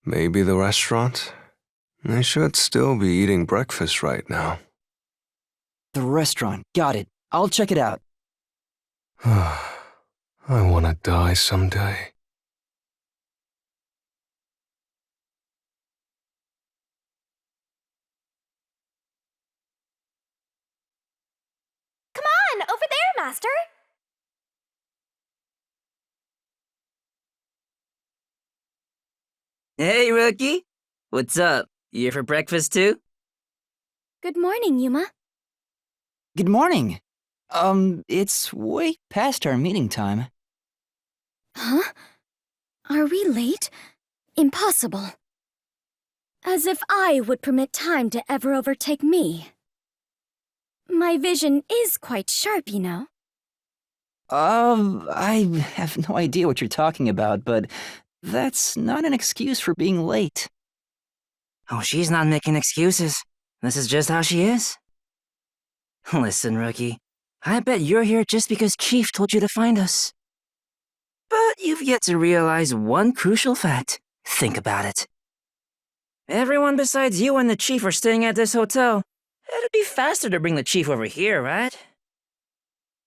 [SPEAKER 7] Maybe the restaurant? They should still be eating breakfast right now.
[SPEAKER 4] The restaurant. Got it. I'll check it out.
[SPEAKER 7] I want to die someday.
[SPEAKER 6] Come on, over there, Master.
[SPEAKER 2] Hey, Rookie. What's up? You here for breakfast too?
[SPEAKER 5] Good morning, Yuma.
[SPEAKER 4] Good morning. It's way past our meeting time.
[SPEAKER 5] Huh? Are we late? Impossible. As if I would permit time to ever overtake me. My vision is quite sharp, you know.
[SPEAKER 4] I have no idea what you're talking about, but that's not an excuse for being late.
[SPEAKER 2] Oh, she's not making excuses. This is just how she is. Listen, Rookie. I bet you're here just because Chief told you to find us. But you've yet to realize one crucial fact. Think about it. Everyone besides you and the Chief are staying at this hotel. It'd be faster to bring the Chief over here, right?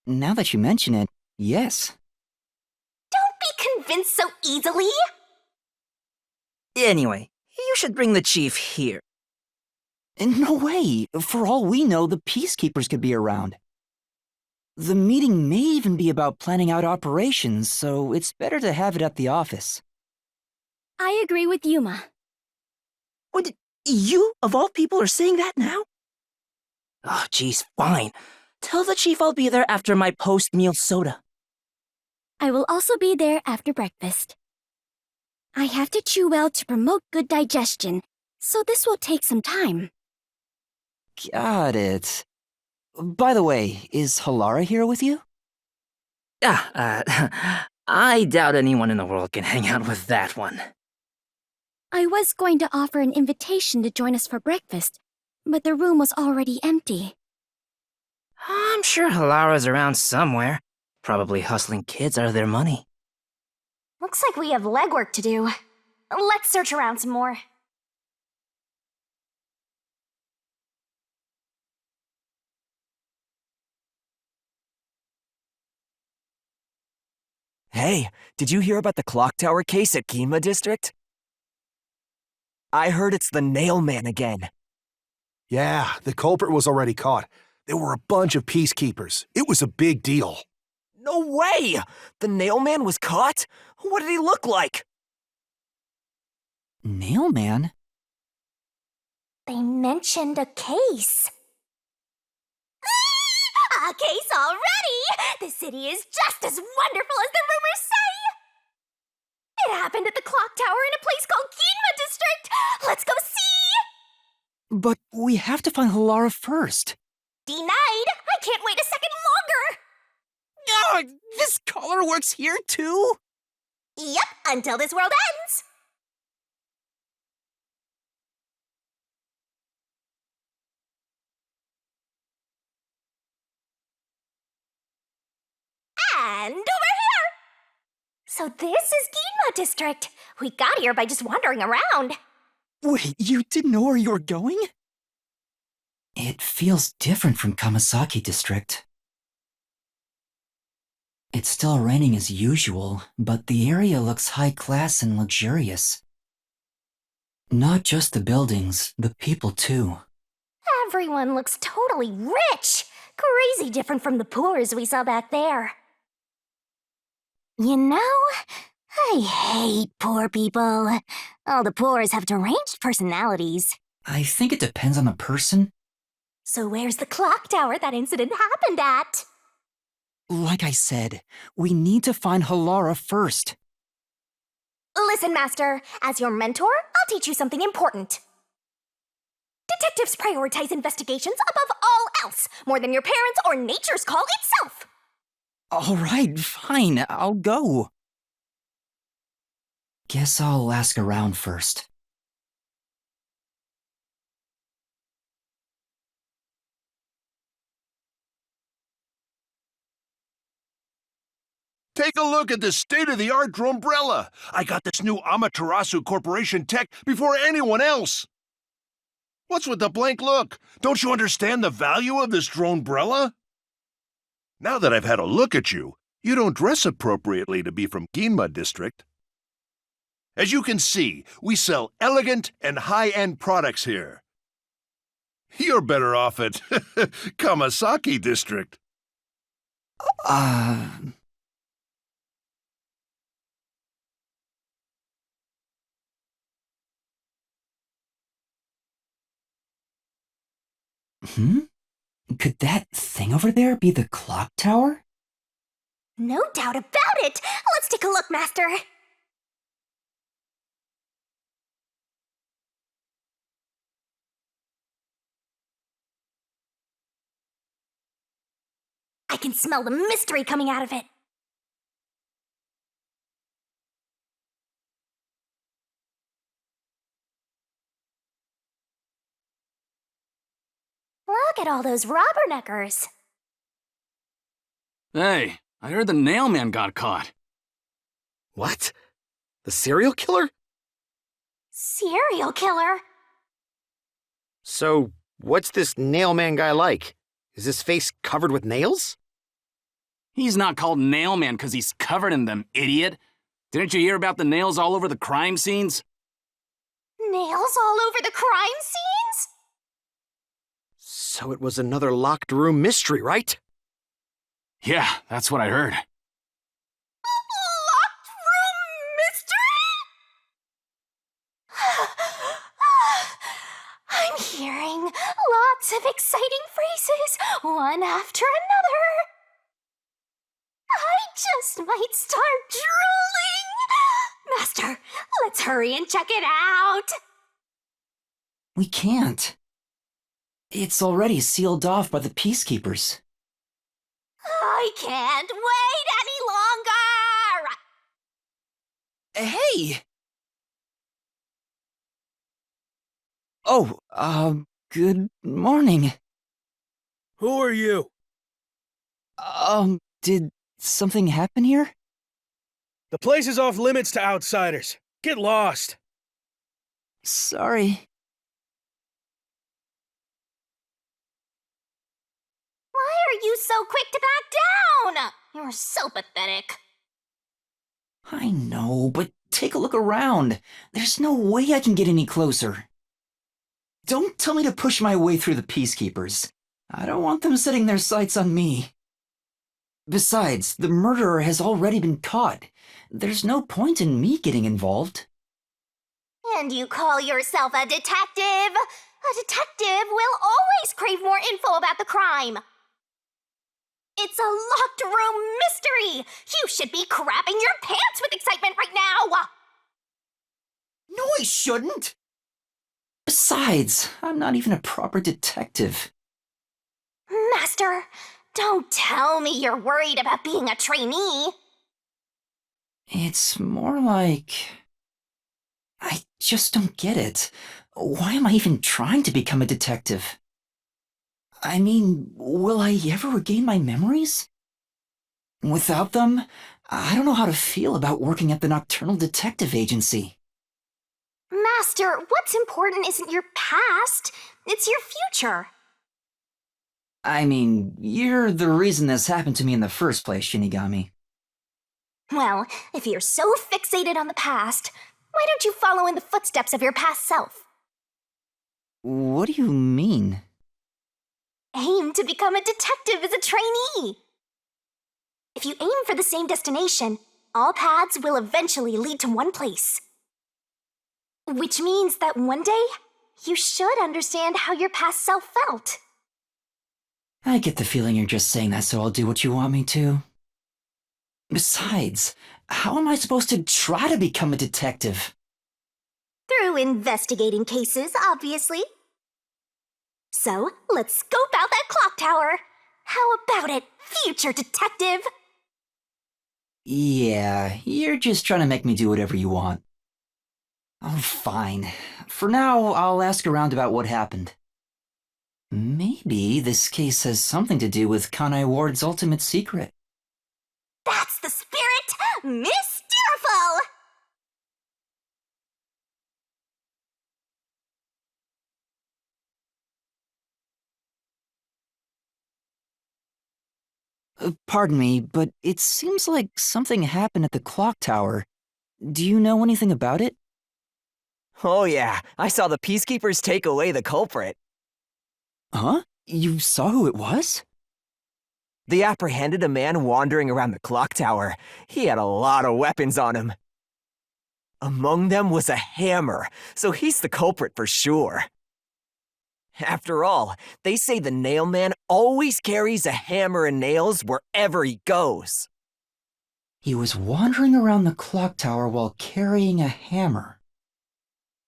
[SPEAKER 4] Now that you mention it, yes.
[SPEAKER 6] Don't be convinced so easily.
[SPEAKER 2] Anyway, you should bring the Chief here.
[SPEAKER 4] No way. For all we know, the peacekeepers could be around. The meeting may even be about planning out operations, so it's better to have it at the office.
[SPEAKER 5] I agree with Yuma.
[SPEAKER 2] What, you, of all people, are saying that now? Oh, geez, fine. Tell the chief I'll be there after my post-meal soda.
[SPEAKER 5] I will also be there after breakfast. I have to chew well to promote good digestion, so this will take some time.
[SPEAKER 4] Got it. By the way, is Halara here with you?
[SPEAKER 2] I doubt anyone in the world can hang out with that one.
[SPEAKER 5] I was going to offer an invitation to join us for breakfast, but the room was already empty.
[SPEAKER 2] I'm sure Halara's around somewhere, probably hustling kids out of their money.
[SPEAKER 6] Looks like we have legwork to do. Let's search around some more.
[SPEAKER 9] Hey, did you hear about the clock tower case at Ginma District? I heard it's the Nail Man again.
[SPEAKER 10] Yeah, the culprit was already caught. There were a bunch of peacekeepers. It was a big deal.
[SPEAKER 9] No way! The Nail Man was caught? What did he look like?
[SPEAKER 4] Nail Man?
[SPEAKER 6] They mentioned a case. A case already! The city is just as wonderful as the rumors say! It happened at the clock tower in a place called Ginma District! Let's go see!
[SPEAKER 4] But we have to find Halara first.
[SPEAKER 6] Denied! I can't wait a second longer!
[SPEAKER 9] This collar works here too?
[SPEAKER 6] Yep, until this world ends! And over here! So this is Ginma District. We got here by just wandering around.
[SPEAKER 4] Wait, you didn't know where you were going? It feels different from Kamasaki District. It's still raining as usual, but the area looks high class and luxurious. Not just the buildings, the people too.
[SPEAKER 6] Everyone looks totally rich. Crazy different from the poors we saw back there. You know, I hate poor people. All the poors have deranged personalities.
[SPEAKER 4] I think it depends on the person.
[SPEAKER 6] So where's the clock tower that incident happened at?
[SPEAKER 4] Like I said, we need to find Halara first.
[SPEAKER 6] Listen, Master, as your mentor, I'll teach you something important. Detectives prioritize investigations above all else, more than your parents or nature's call itself.
[SPEAKER 4] All right, fine, I'll go. Guess I'll ask around first.
[SPEAKER 11] Take a look at this state-of-the-art drumbrella. I got this new Amaterasu Corporation tech before anyone else. What's with the blank look? Don't you understand the value of this dronebrella? Now that I've had a look at you, you don't dress appropriately to be from Ginma District. As you can see, we sell elegant and high-end products here. You're better off at Kamasaki District.
[SPEAKER 4] Could that thing over there be the clock tower?
[SPEAKER 6] No doubt about it. Let's take a look, Master. I can smell the mystery coming out of it. Look at all those rubberneckers.
[SPEAKER 12] Hey, I heard the Nail Man got caught.
[SPEAKER 9] What? The serial killer?
[SPEAKER 6] Serial killer?
[SPEAKER 13] So, what's this Nail Man guy like? Is his face covered with nails?
[SPEAKER 12] He's not called Nail Man because he's covered in them, idiot. Didn't you hear about the nails all over the crime scenes?
[SPEAKER 6] Nails all over the crime scenes?
[SPEAKER 13] So it was another locked room mystery, right?
[SPEAKER 12] Yeah, that's what I heard.
[SPEAKER 6] Locked room mystery? one after another. I just might start drooling. Master, let's hurry and check it out.
[SPEAKER 4] We can't. It's already sealed off by the Peacekeepers.
[SPEAKER 6] I can't wait any longer.
[SPEAKER 4] Hey! Oh, good morning.
[SPEAKER 1] Who are you?
[SPEAKER 4] Did something happen here?
[SPEAKER 1] The place is off limits to outsiders. Get lost.
[SPEAKER 4] Sorry.
[SPEAKER 6] Why are you so quick to back down? You're so pathetic.
[SPEAKER 4] I know, but take a look around. There's no way I can get any closer. Don't tell me to push my way through the Peacekeepers. I don't want them setting their sights on me. Besides, the murderer has already been caught. There's no point in me getting involved.
[SPEAKER 6] And you call yourself a detective? A detective will always crave more info about the crime. It's a locked room mystery! You should be crapping your pants with excitement right now!
[SPEAKER 4] No, I shouldn't! Besides, I'm not even a proper detective.
[SPEAKER 6] Master, don't tell me you're worried about being a trainee.
[SPEAKER 4] It's more like... I just don't get it. Why am I even trying to become a detective? I mean, will I ever regain my memories? Without them, I don't know how to feel about working at the Nocturnal Detective Agency.
[SPEAKER 6] Master, what's important isn't your past, it's your future.
[SPEAKER 4] I mean, you're the reason this happened to me in the first place, Shinigami.
[SPEAKER 6] Well, if you're so fixated on the past, why don't you follow in the footsteps of your past self?
[SPEAKER 4] What do you mean?
[SPEAKER 6] Aim to become a detective as a trainee. If you aim for the same destination, all paths will eventually lead to one place. Which means that one day, you should understand how your past self felt.
[SPEAKER 4] I get the feeling you're just saying that so I'll do what you want me to. Besides, how am I supposed to try to become a detective?
[SPEAKER 6] Through investigating cases, obviously. So, let's scope out that clock tower. How about it, future detective?
[SPEAKER 4] Yeah, you're just trying to make me do whatever you want. Oh, fine. For now, I'll ask around about what happened. Maybe this case has something to do with Kanai Ward's ultimate secret.
[SPEAKER 6] That's the spirit! Mysteriful!
[SPEAKER 4] Pardon me, but it seems like something happened at the clock tower. Do you know anything about it?
[SPEAKER 9] Oh yeah, I saw the Peacekeepers take away the culprit.
[SPEAKER 4] Huh? You saw who it was?
[SPEAKER 9] They apprehended a man wandering around the clock tower. He had a lot of weapons on him. Among them was a hammer, so he's the culprit for sure. After all, they say the nail man always carries a hammer and nails wherever he goes.
[SPEAKER 4] He was wandering around the clock tower while carrying a hammer.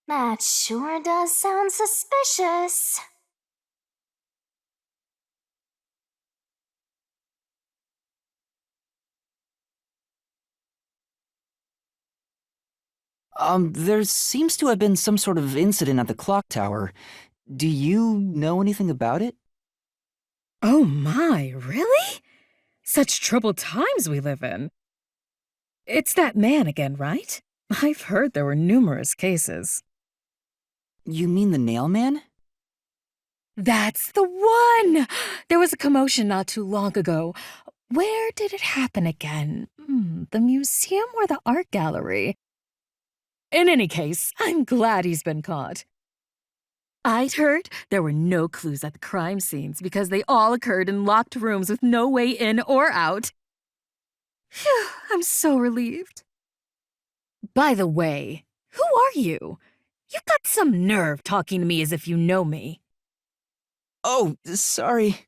[SPEAKER 6] That sure does sound suspicious.
[SPEAKER 4] There seems to have been some sort of incident at the clock tower. Do you know anything about it?
[SPEAKER 14] Oh my, really? Such troubled times we live in. It's that man again, right? I've heard there were numerous cases.
[SPEAKER 4] You mean the nail man?
[SPEAKER 14] That's the one! There was a commotion not too long ago. Where did it happen again? The museum or the art gallery? In any case, I'm glad he's been caught. I'd heard there were no clues at the crime scenes because they all occurred in locked rooms with no way in or out. Phew, I'm so relieved. By the way, who are you? You've got some nerve talking to me as if you know me.
[SPEAKER 4] Oh, sorry.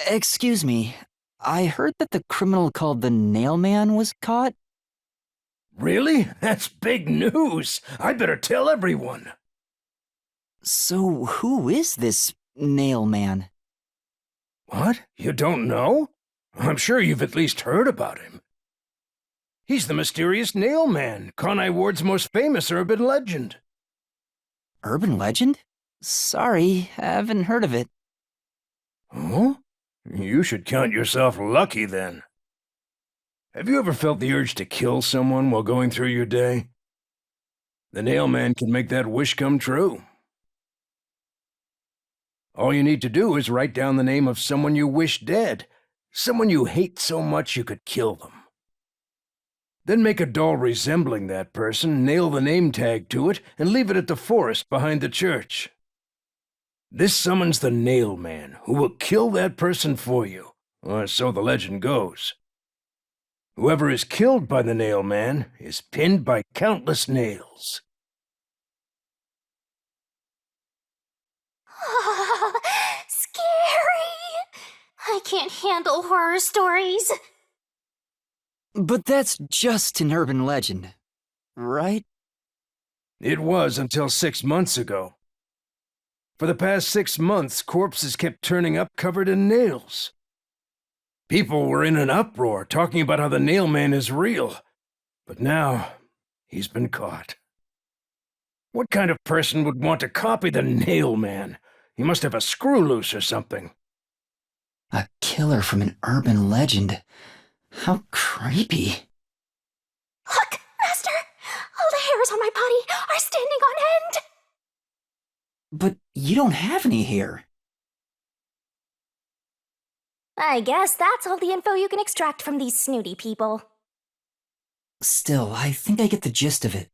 [SPEAKER 4] Excuse me. I heard that the criminal called the Nail Man was caught.
[SPEAKER 15] Really? That's big news. I better tell everyone.
[SPEAKER 4] So who is this Nail Man?
[SPEAKER 15] What? You don't know? I'm sure you've at least heard about him. He's the mysterious Nail Man, Conai Ward's most famous urban legend.
[SPEAKER 4] Urban legend? Sorry, haven't heard of it.
[SPEAKER 15] Oh? You should count yourself lucky then. Have you ever felt the urge to kill someone while going through your day? The Nail Man can make that wish come true. All you need to do is write down the name of someone you wish dead, someone you hate so much you could kill them. Then make a doll resembling that person, nail the name tag to it, and leave it at the forest behind the church. This summons the Nail Man, who will kill that person for you, or so the legend goes. Whoever is killed by the Nail Man is pinned by countless nails.
[SPEAKER 6] Scary! I can't handle horror stories.
[SPEAKER 4] But that's just an urban legend, right?
[SPEAKER 15] It was until 6 months ago. For the past 6 months, corpses kept turning up covered in nails. People were in an uproar, talking about how the Nail Man is real. But now, he's been caught. What kind of person would want to copy the Nail Man? He must have a screw loose or something.
[SPEAKER 4] A killer from an urban legend. How creepy.
[SPEAKER 6] Look, Master! All the hairs on my body are standing on end!
[SPEAKER 4] But you don't have any hair.
[SPEAKER 6] I guess that's all the info you can extract from these snooty people.
[SPEAKER 4] Still, I think I get the gist of it.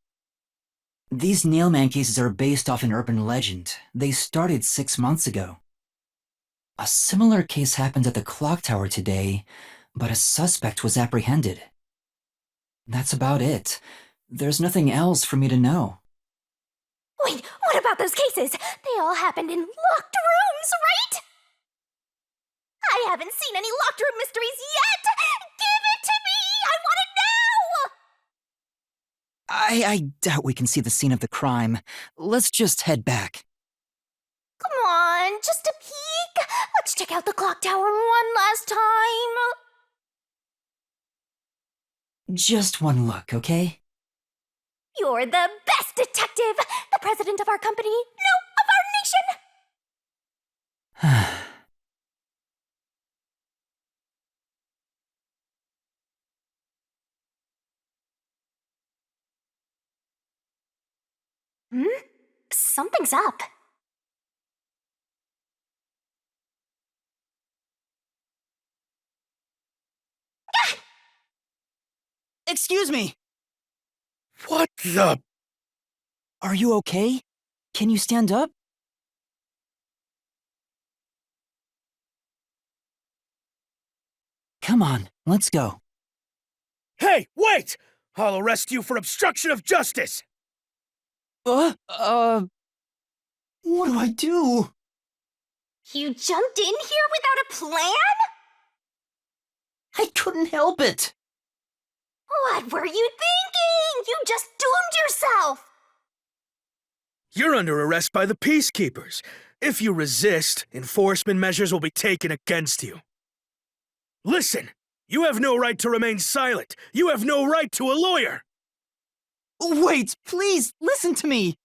[SPEAKER 4] These Nailman cases are based off an urban legend. They started 6 months ago. A similar case happened at the clock tower today, but a suspect was apprehended. That's about it. There's nothing else for me to know.
[SPEAKER 6] Wait, what about those cases? They all happened in locked rooms, right? I haven't seen any locked room mysteries yet! Give it to me! I want it now!
[SPEAKER 4] I doubt we can see the scene of the crime. Let's just head back.
[SPEAKER 6] Come on, just a peek. Let's check out the clock tower one last time.
[SPEAKER 4] Just one look, okay?
[SPEAKER 6] You're the best detective! The president of our company, no, of our nation! Something's up.
[SPEAKER 4] Excuse me!
[SPEAKER 15] What the?
[SPEAKER 4] Are you okay? Can you stand up? Come on, let's go.
[SPEAKER 15] Hey, wait! I'll arrest you for obstruction of justice!
[SPEAKER 4] What do I do?
[SPEAKER 6] You jumped in here without a plan?
[SPEAKER 4] I couldn't help it.
[SPEAKER 6] What were you thinking? You just doomed yourself!
[SPEAKER 15] You're under arrest by the Peacekeepers. If you resist, enforcement measures will be taken against you. Listen, you have no right to remain silent. You have no right to a lawyer.
[SPEAKER 4] Wait, please, listen to me.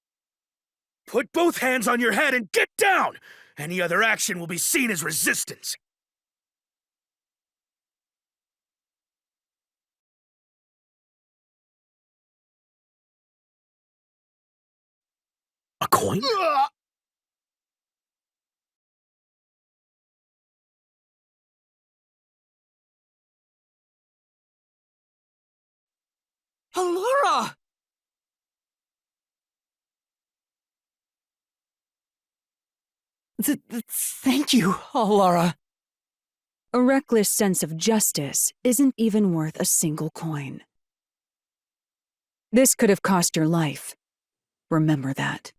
[SPEAKER 15] Put both hands on your head and get down! Any other action will be seen as resistance. A coin?
[SPEAKER 4] Laura! Thank you, Laura.
[SPEAKER 3] A reckless sense of justice isn't even worth a single coin. This could have cost your life. Remember that.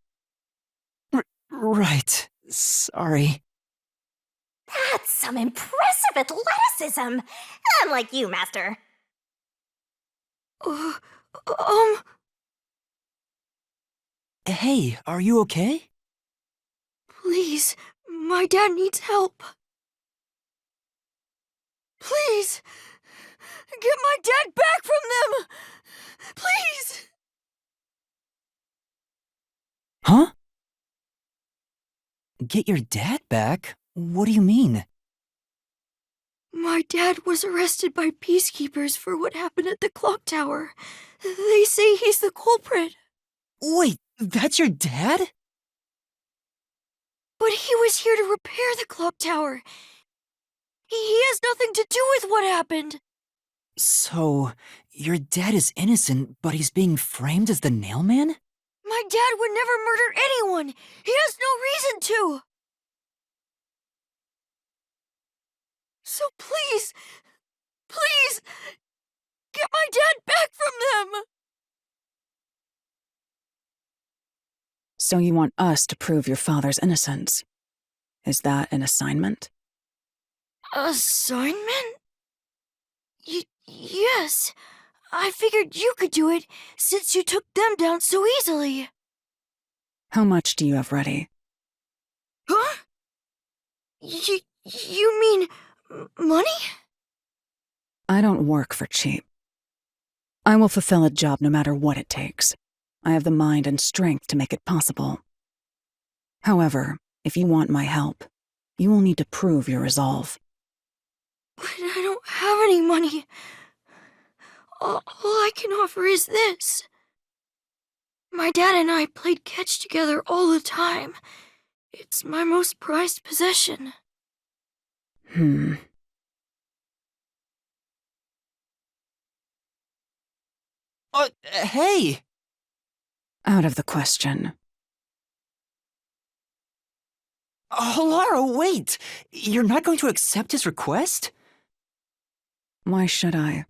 [SPEAKER 4] Right. Sorry.
[SPEAKER 6] That's some impressive athleticism. Unlike you, Master.
[SPEAKER 4] Hey, are you okay?
[SPEAKER 16] Please, my dad needs help. Please, get my dad back from them! Please!
[SPEAKER 4] Huh? Get your dad back? What do you mean?
[SPEAKER 16] My dad was arrested by peacekeepers for what happened at the clock tower. They say he's the culprit.
[SPEAKER 4] Wait, that's your dad?
[SPEAKER 16] But he was here to repair the clock tower. He has nothing to do with what happened.
[SPEAKER 4] So, your dad is innocent, but he's being framed as the Nailman?
[SPEAKER 16] My dad would never murder anyone. He has no reason to. So please, please, get my dad back from them!
[SPEAKER 3] So you want us to prove your father's innocence? Is that an assignment?
[SPEAKER 16] Assignment? Yes. I figured you could do it, since you took them down so easily.
[SPEAKER 3] How much do you have ready?
[SPEAKER 16] Huh? You mean money?
[SPEAKER 3] I don't work for cheap. I will fulfill a job no matter what it takes. I have the mind and strength to make it possible. However, if you want my help, you will need to prove your resolve.
[SPEAKER 16] But I don't have any money. All I can offer is this. My dad and I played catch together all the time. It's my most prized possession.
[SPEAKER 4] Hey!
[SPEAKER 3] Out of the question.
[SPEAKER 4] Lara, wait! You're not going to accept his request?
[SPEAKER 3] Why should I?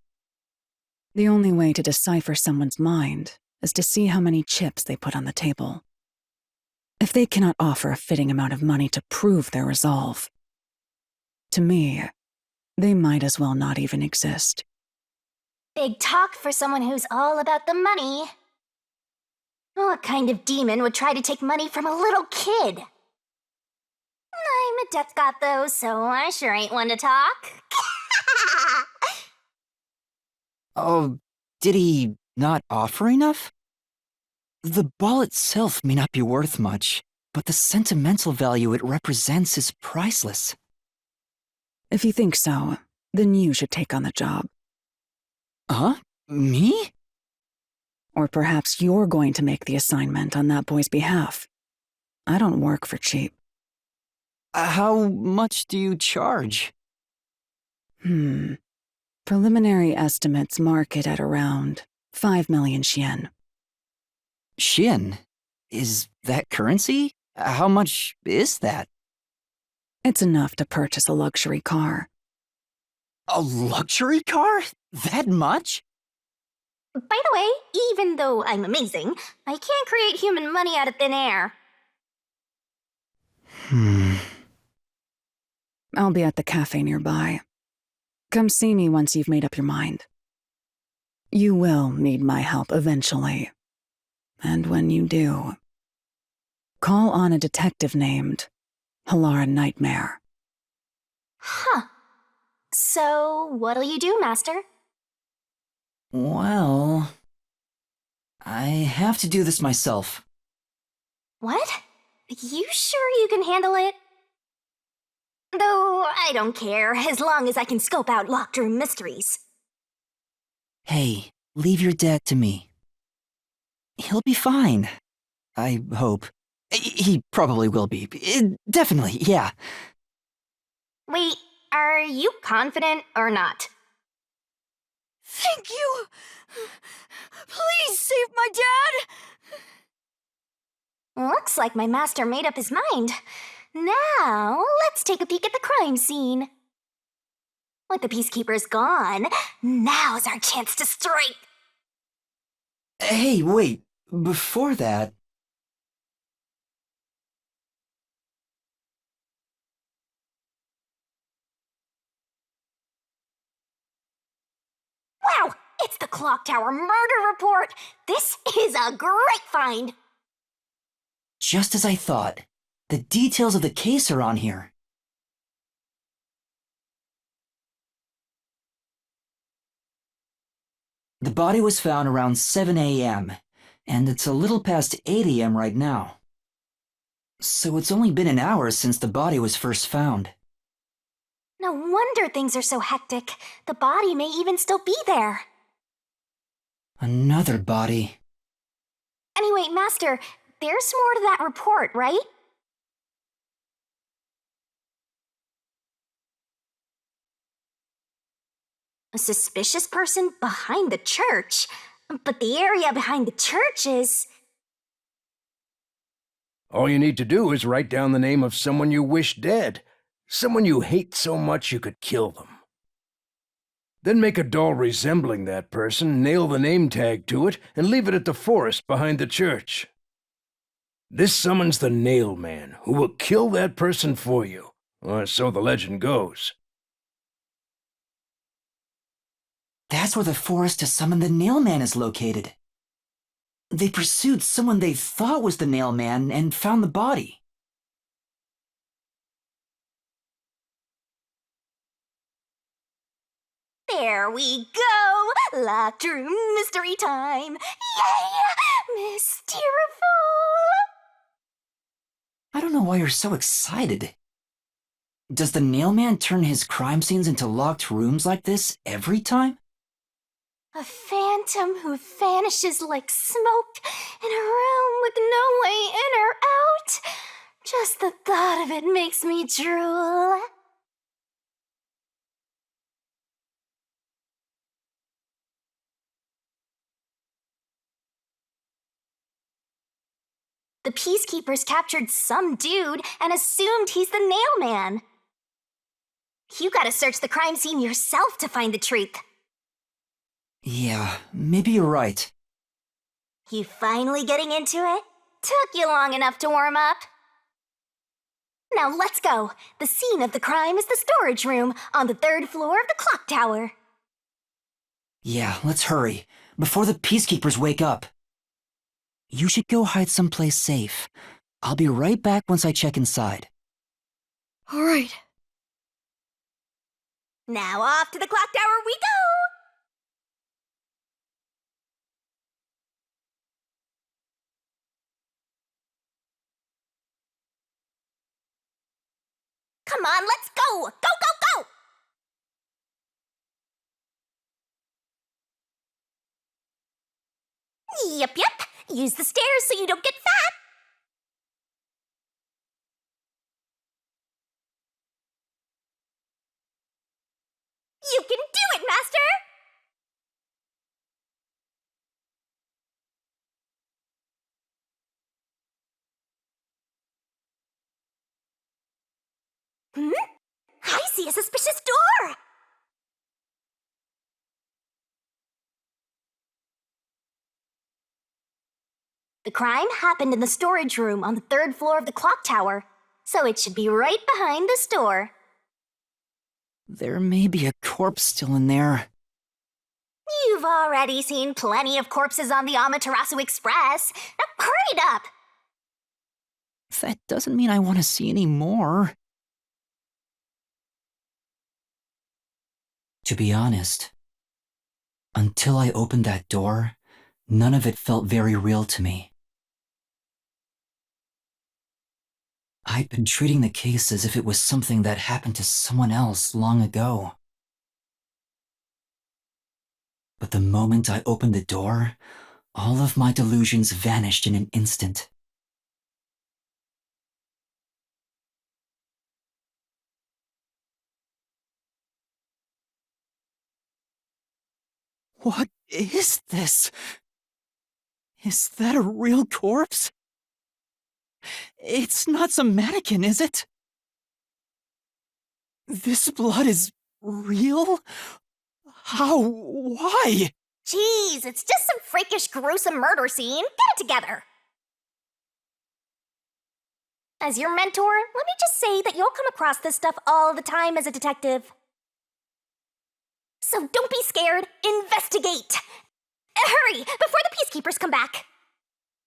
[SPEAKER 3] The only way to decipher someone's mind is to see how many chips they put on the table. If they cannot offer a fitting amount of money to prove their resolve, to me, they might as well not even exist.
[SPEAKER 6] Big talk for someone who's all about the money. What kind of demon would try to take money from a little kid? I'm a death god though, so I sure ain't one to talk.
[SPEAKER 4] Oh, did he not offer enough? The ball itself may not be worth much, but the sentimental value it represents is priceless.
[SPEAKER 3] If you think so, then you should take on the job.
[SPEAKER 4] Huh? Me?
[SPEAKER 3] Or perhaps you're going to make the assignment on that boy's behalf. I don't work for cheap.
[SPEAKER 4] How much do you charge?
[SPEAKER 3] Preliminary estimates mark it at around 5 million yen.
[SPEAKER 4] Shin? Is that currency? How much is that?
[SPEAKER 3] It's enough to purchase a luxury car.
[SPEAKER 4] A luxury car? That much?
[SPEAKER 6] By the way, even though I'm amazing, I can't create human money out of thin air.
[SPEAKER 3] I'll be at the cafe nearby. Come see me once you've made up your mind. You will need my help eventually. And when you do, call on a detective named Halara Nightmare.
[SPEAKER 6] Huh. So, what'll you do, Master?
[SPEAKER 4] Well, I have to do this myself.
[SPEAKER 6] What? You sure you can handle it? Though, I don't care, as long as I can scope out locked room mysteries.
[SPEAKER 4] Hey, leave your dad to me. He'll be fine. I hope. He probably will be. Definitely, yeah.
[SPEAKER 6] Wait, are you confident or not?
[SPEAKER 16] Thank you! Please save my dad!
[SPEAKER 6] Looks like my master made up his mind. Now, let's take a peek at the crime scene. With the peacekeepers gone, now's our chance to strike.
[SPEAKER 4] Hey, wait. Before that...
[SPEAKER 6] Wow, it's the Clock Tower murder report! This is a great find!
[SPEAKER 4] Just as I thought. The details of the case are on here. The body was found around 7 a.m., and it's a little past 8 a.m. right now. So it's only been an hour since the body was first found.
[SPEAKER 6] No wonder things are so hectic. The body may even still be there.
[SPEAKER 4] Another body.
[SPEAKER 6] Anyway, Master, there's more to that report, right? A suspicious person behind the church? But the area behind the church is...
[SPEAKER 15] All you need to do is write down the name of someone you wish dead. Someone you hate so much you could kill them. Then make a doll resembling that person, nail the name tag to it, and leave it at the forest behind the church. This summons the Nail Man, who will kill that person for you, or so the legend goes.
[SPEAKER 4] That's where the forest to summon the Nail Man is located. They pursued someone they thought was the Nail Man and found the body.
[SPEAKER 6] There we go! Locked room mystery time! Yay! Mysteriful!
[SPEAKER 4] I don't know why you're so excited. Does the Nail Man turn his crime scenes into locked rooms like this every time?
[SPEAKER 6] A phantom who vanishes like smoke in a room with no way in or out. Just the thought of it makes me drool. The peacekeepers captured some dude and assumed he's the Nail Man. You gotta search the crime scene yourself to find the truth.
[SPEAKER 4] Yeah, maybe you're right.
[SPEAKER 6] You finally getting into it? Took you long enough to warm up. Now let's go. The scene of the crime is the storage room on the 3rd floor of the clock tower.
[SPEAKER 4] Yeah, let's hurry, before the peacekeepers wake up. You should go hide someplace safe. I'll be right back once I check inside.
[SPEAKER 16] All right.
[SPEAKER 6] Now off to the clock tower we go! Come on, let's go! Go, go, go! Yep. Use the stairs so you don't get fat. You can do it, Master! I see a suspicious door! The crime happened in the storage room on the 3rd floor of the clock tower, so it should be right behind the store.
[SPEAKER 4] There may be a corpse still in there.
[SPEAKER 6] You've already seen plenty of corpses on the Amaterasu Express. Now hurry it up!
[SPEAKER 4] That doesn't mean I want to see any more. To be honest, until I opened that door, none of it felt very real to me. I'd been treating the case as if it was something that happened to someone else long ago. But the moment I opened the door, all of my delusions vanished in an instant. What is this? Is that a real corpse? It's not some mannequin, is it? This blood is real? How? Why?
[SPEAKER 6] Jeez, it's just some freakish, gruesome murder scene. Get it together! As your mentor, let me just say that you'll come across this stuff all the time as a detective. So don't be scared. Investigate. Hurry, before the peacekeepers come back.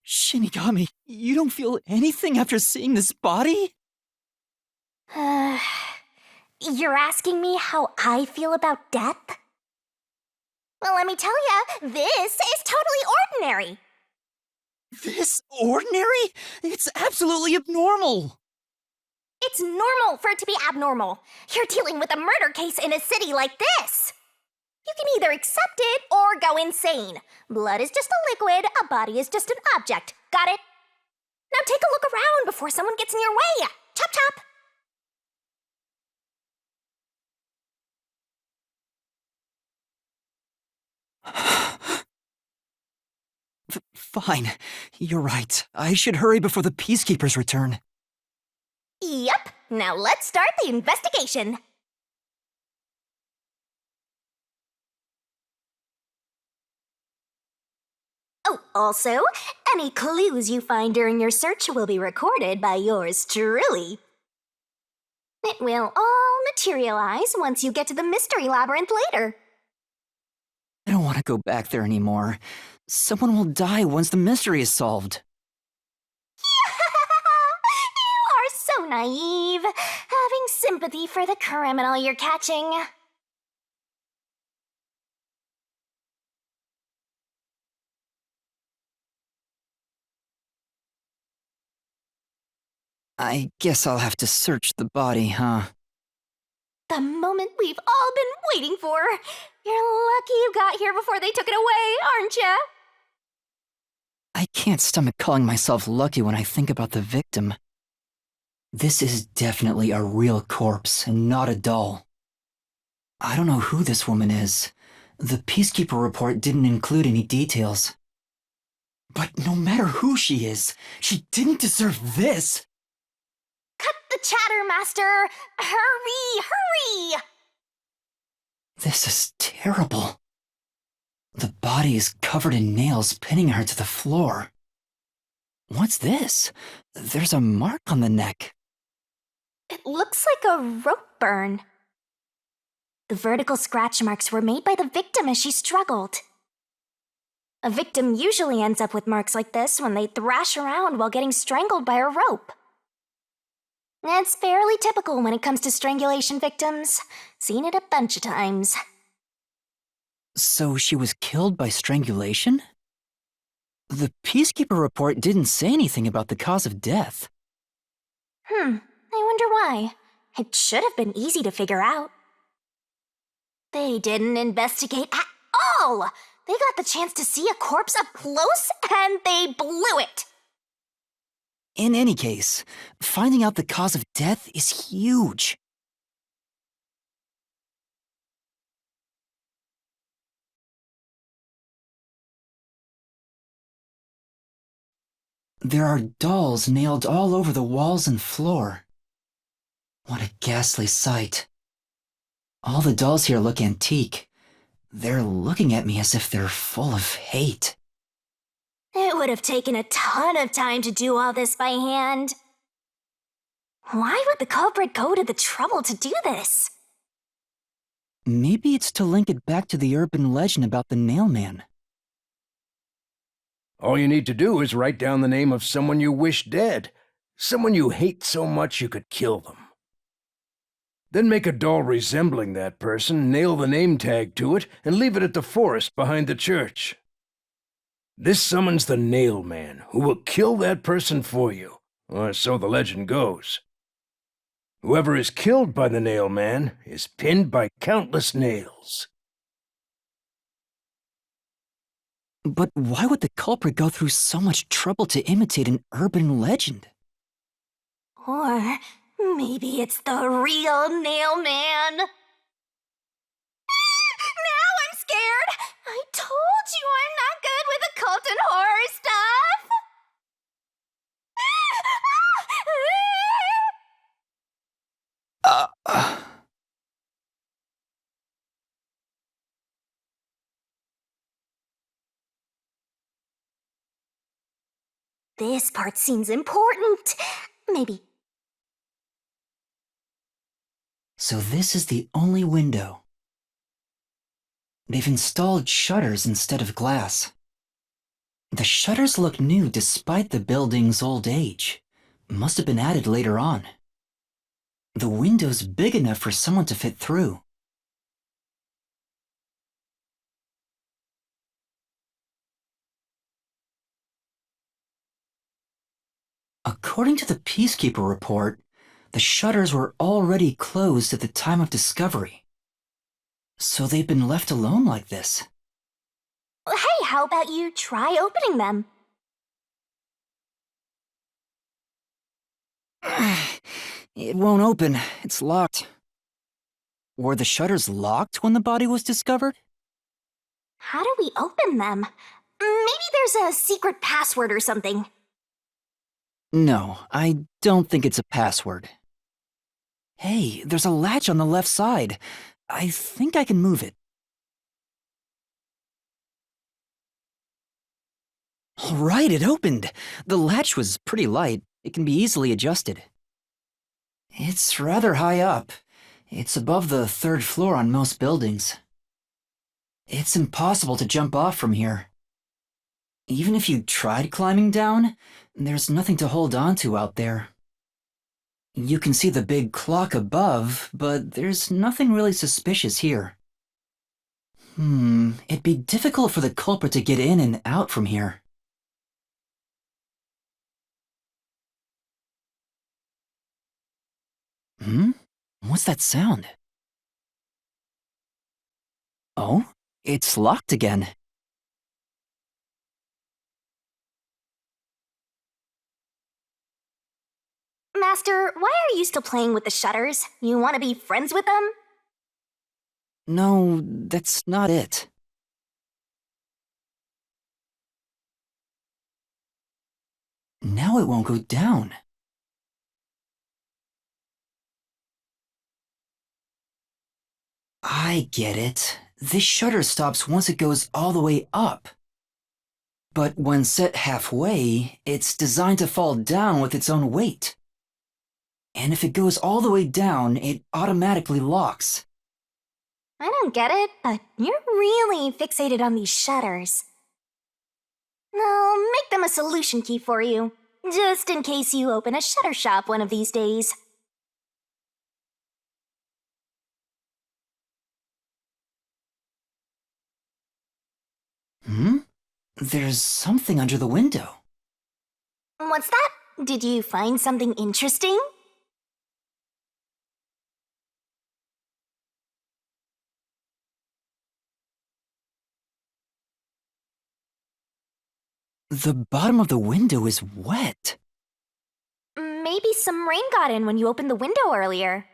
[SPEAKER 4] Shinigami, you don't feel anything after seeing this body?
[SPEAKER 6] You're asking me how I feel about death? Well, let me tell ya, this is totally ordinary.
[SPEAKER 4] This ordinary? It's absolutely abnormal.
[SPEAKER 6] It's normal for it to be abnormal. You're dealing with a murder case in a city like this. You can either accept it or go insane. Blood is just a liquid, a body is just an object. Got it? Now take a look around before someone gets in your way. Chop chop.
[SPEAKER 4] Fine. You're right. I should hurry before the peacekeepers return.
[SPEAKER 6] Yep. Now let's start the investigation. Oh, also, any clues you find during your search will be recorded by yours truly. It will all materialize once you get to the mystery labyrinth later.
[SPEAKER 4] I don't want to go back there anymore. Someone will die once the mystery is solved.
[SPEAKER 6] You are so naive, having sympathy for the criminal you're catching.
[SPEAKER 4] I guess I'll have to search the body, huh?
[SPEAKER 6] The moment we've all been waiting for. You're lucky you got here before they took it away, aren't ya?
[SPEAKER 4] I can't stomach calling myself lucky when I think about the victim. This is definitely a real corpse and not a doll. I don't know who this woman is. The Peacekeeper report didn't include any details. But no matter who she is, she didn't deserve this!
[SPEAKER 6] Cut the chatter, Master! Hurry, hurry!
[SPEAKER 4] This is terrible. The body is covered in nails pinning her to the floor. What's this? There's a mark on the neck.
[SPEAKER 6] It looks like a rope burn. The vertical scratch marks were made by the victim as she struggled. A victim usually ends up with marks like this when they thrash around while getting strangled by a rope. It's fairly typical when it comes to strangulation victims. Seen it a bunch of times.
[SPEAKER 4] So she was killed by strangulation? The Peacekeeper report didn't say anything about the cause of death.
[SPEAKER 6] I wonder why. It should have been easy to figure out. They didn't investigate at all! They got the chance to see a corpse up close, and they blew it!
[SPEAKER 4] In any case, finding out the cause of death is huge. There are dolls nailed all over the walls and floor. What a ghastly sight. All the dolls here look antique. They're looking at me as if they're full of hate.
[SPEAKER 6] It would have taken a ton of time to do all this by hand. Why would the culprit go to the trouble to do this?
[SPEAKER 4] Maybe it's to link it back to the urban legend about the Nailman.
[SPEAKER 15] All you need to do is write down the name of someone you wish dead, someone you hate so much you could kill them. Then make a doll resembling that person, nail the name tag to it, and leave it at the forest behind the church. This summons the Nailman, who will kill that person for you, or so the legend goes. Whoever is killed by the Nailman is pinned by countless nails.
[SPEAKER 4] But why would the culprit go through so much trouble to imitate an urban legend?
[SPEAKER 6] Or maybe it's the real Nailman. Now I'm scared! I told you I'm not good with occult and horror stuff! This part seems important. Maybe.
[SPEAKER 4] So this is the only window. They've installed shutters instead of glass. The shutters look new despite the building's old age. Must have been added later on. The window's big enough for someone to fit through. According to the Peacekeeper report, the shutters were already closed at the time of discovery. So they've been left alone like this.
[SPEAKER 6] Hey, how about you try opening them?
[SPEAKER 4] It won't open. It's locked. Were the shutters locked when the body was discovered?
[SPEAKER 6] How do we open them? Maybe there's a secret password or something.
[SPEAKER 4] No, I don't think it's a password. Hey, there's a latch on the left side. I think I can move it. All right, it opened. The latch was pretty light. It can be easily adjusted. It's rather high up. It's above the 3rd floor on most buildings. It's impossible to jump off from here. Even if you tried climbing down, there's nothing to hold on to out there. You can see the big clock above, but there's nothing really suspicious here. It'd be difficult for the culprit to get in and out from here. What's that sound? Oh, it's locked again.
[SPEAKER 6] Master, why are you still playing with the shutters? You want to be friends with them?
[SPEAKER 4] No, that's not it. Now it won't go down. I get it. This shutter stops once it goes all the way up. But when set halfway, it's designed to fall down with its own weight. And if it goes all the way down, it automatically locks.
[SPEAKER 6] I don't get it, but you're really fixated on these shutters. I'll make them a solution key for you, just in case you open a shutter shop one of these days.
[SPEAKER 4] There's something under the window.
[SPEAKER 6] What's that? Did you find something interesting?
[SPEAKER 4] The bottom of the window is wet.
[SPEAKER 6] Maybe some rain got in when you opened the window earlier.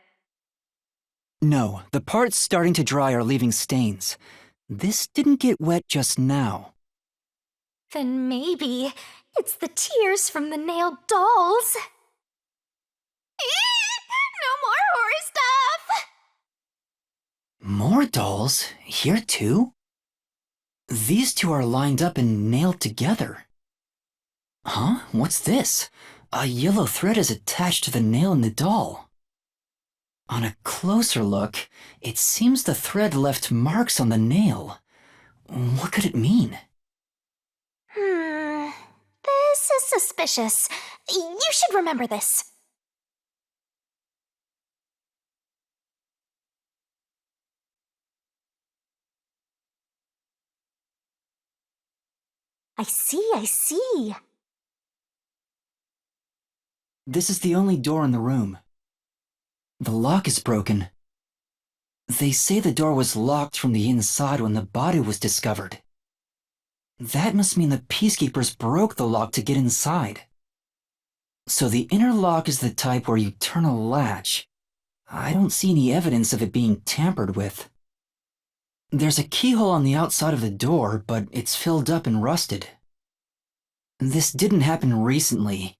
[SPEAKER 4] No, the parts starting to dry are leaving stains. This didn't get wet just now.
[SPEAKER 6] Then maybe it's the tears from the nailed dolls. No more horror stuff!
[SPEAKER 4] More dolls? Here too? These two are lined up and nailed together. Huh? What's this? A yellow thread is attached to the nail in the doll. On a closer look, it seems the thread left marks on the nail. What could it mean?
[SPEAKER 6] This is suspicious. You should remember this. I see.
[SPEAKER 4] This is the only door in the room. The lock is broken. They say the door was locked from the inside when the body was discovered. That must mean the Peacekeepers broke the lock to get inside. So the inner lock is the type where you turn a latch. I don't see any evidence of it being tampered with. There's a keyhole on the outside of the door, but it's filled up and rusted. This didn't happen recently.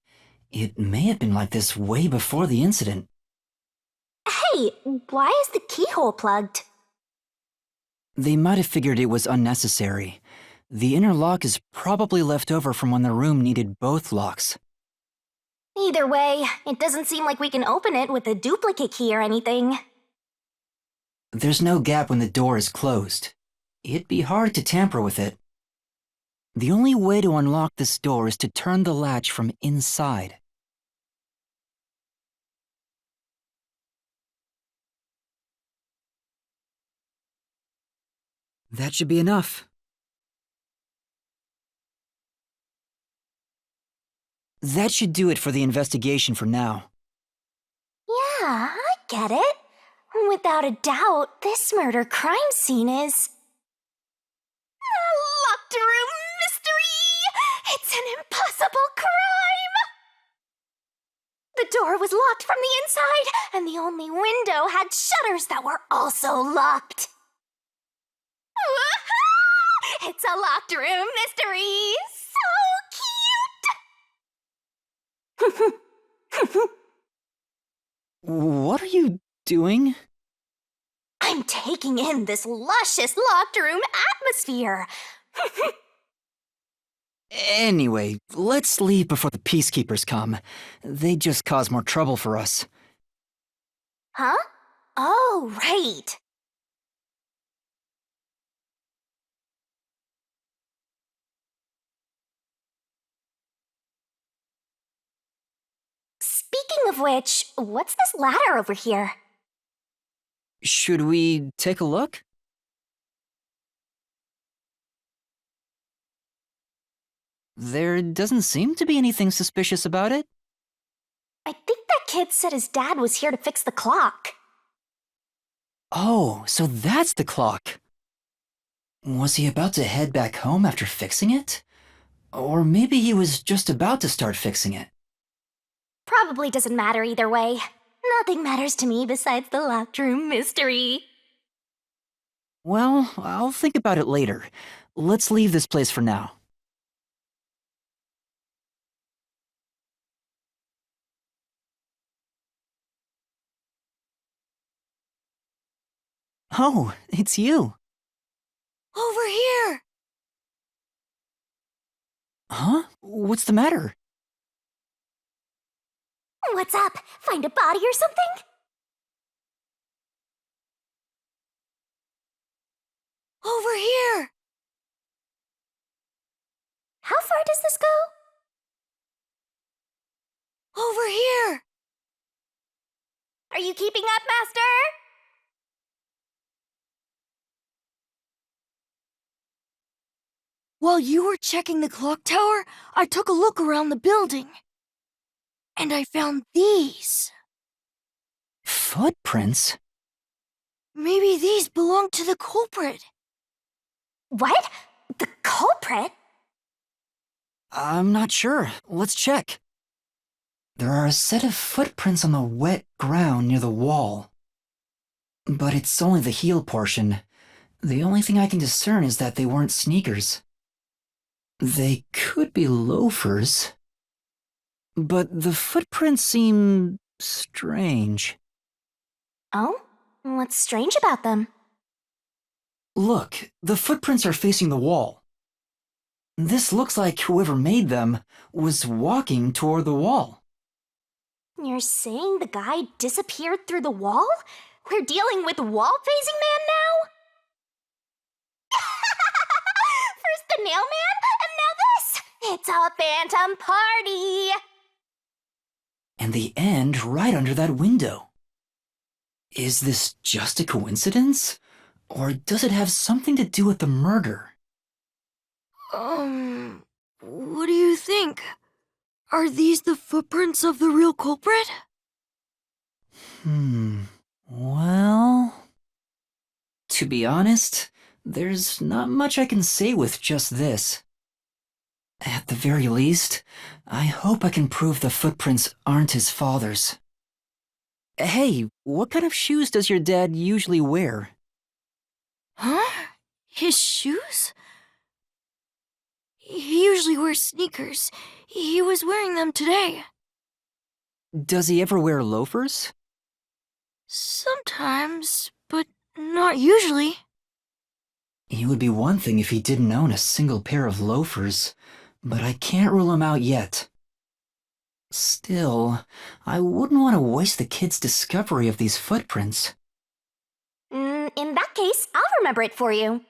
[SPEAKER 4] It may have been like this way before the incident.
[SPEAKER 6] Hey, why is the keyhole plugged?
[SPEAKER 4] They might have figured it was unnecessary. The inner lock is probably left over from when the room needed both locks.
[SPEAKER 6] Either way, it doesn't seem like we can open it with a duplicate key or anything.
[SPEAKER 4] There's no gap when the door is closed. It'd be hard to tamper with it. The only way to unlock this door is to turn the latch from inside. That should be enough. That should do it for the investigation for now.
[SPEAKER 6] Yeah, I get it. Without a doubt, this murder crime scene is... a locked room mystery! It's an impossible crime! The door was locked from the inside, and the only window had shutters that were also locked. It's a locked room mystery! So cute!
[SPEAKER 4] What are you doing?
[SPEAKER 6] I'm taking in this luscious locked room atmosphere.
[SPEAKER 4] Anyway, let's leave before the peacekeepers come. They just cause more trouble for us.
[SPEAKER 6] Huh? Oh, right. Speaking of which, what's this ladder over here?
[SPEAKER 4] Should we take a look? There doesn't seem to be anything suspicious about it.
[SPEAKER 6] I think that kid said his dad was here to fix the clock.
[SPEAKER 4] Oh, so that's the clock. Was he about to head back home after fixing it? Or maybe he was just about to start fixing it.
[SPEAKER 6] Probably doesn't matter either way. Nothing matters to me besides the locked room mystery.
[SPEAKER 4] Well, I'll think about it later. Let's leave this place for now. Oh, it's you.
[SPEAKER 16] Over here!
[SPEAKER 4] Huh? What's the matter?
[SPEAKER 6] What's up? Find a body or something?
[SPEAKER 16] Over here!
[SPEAKER 6] How far does this go?
[SPEAKER 16] Over here!
[SPEAKER 6] Are you keeping up, Master?
[SPEAKER 16] While you were checking the clock tower, I took a look around the building. And I found these.
[SPEAKER 4] Footprints?
[SPEAKER 16] Maybe these belong to the culprit.
[SPEAKER 6] What? The culprit?
[SPEAKER 4] I'm not sure. Let's check. There are a set of footprints on the wet ground near the wall. But it's only the heel portion. The only thing I can discern is that they weren't sneakers. They could be loafers. But the footprints seem strange.
[SPEAKER 6] Oh? What's strange about them?
[SPEAKER 4] Look, the footprints are facing the wall. This looks like whoever made them was walking toward the wall.
[SPEAKER 6] You're saying the guy disappeared through the wall? We're dealing with wall-facing man now? First the nail man, and now this! It's a phantom party!
[SPEAKER 4] And the end right under that window. Is this just a coincidence? Or does it have something to do with the murder?
[SPEAKER 16] What do you think? Are these the footprints of the real culprit?
[SPEAKER 4] Well... To be honest, there's not much I can say with just this. At the very least, I hope I can prove the footprints aren't his father's. Hey, what kind of shoes does your dad usually wear?
[SPEAKER 16] Huh? His shoes? He usually wears sneakers. He was wearing them today.
[SPEAKER 4] Does he ever wear loafers?
[SPEAKER 16] Sometimes, but not usually.
[SPEAKER 4] It would be one thing if he didn't own a single pair of loafers, but I can't rule him out yet. Still, I wouldn't want to waste the kid's discovery of these footprints.
[SPEAKER 6] In that case, I'll remember it for you.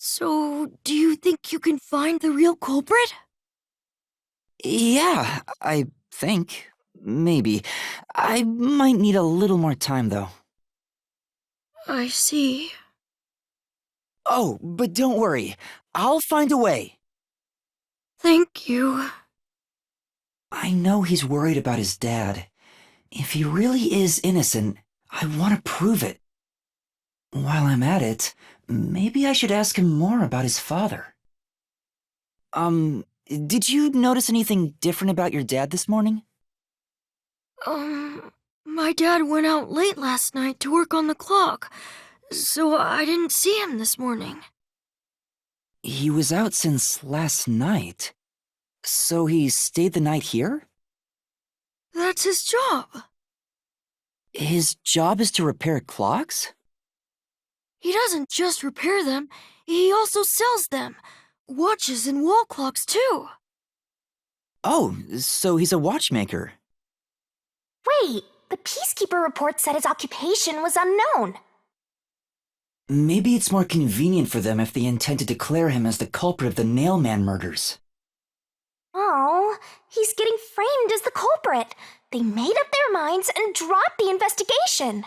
[SPEAKER 16] So, do you think you can find the real culprit?
[SPEAKER 4] Yeah, I think. Maybe. I might need a little more time, though.
[SPEAKER 16] I see.
[SPEAKER 4] Oh, but don't worry. I'll find a way.
[SPEAKER 16] Thank you.
[SPEAKER 4] I know he's worried about his dad. If he really is innocent, I want to prove it. While I'm at it, maybe I should ask him more about his father. Did you notice anything different about your dad this morning?
[SPEAKER 16] My dad went out late last night to work on the clock, so I didn't see him this morning.
[SPEAKER 4] He was out since last night. So he stayed the night here?
[SPEAKER 16] That's his job.
[SPEAKER 4] His job is to repair clocks?
[SPEAKER 16] He doesn't just repair them, he also sells them. Watches and wall clocks, too.
[SPEAKER 4] Oh, so he's a watchmaker.
[SPEAKER 6] Wait, the Peacekeeper report said his occupation was unknown.
[SPEAKER 4] Maybe it's more convenient for them if they intend to declare him as the culprit of the Nailman murders.
[SPEAKER 6] Oh, he's getting framed as the culprit. They made up their minds and dropped the investigation.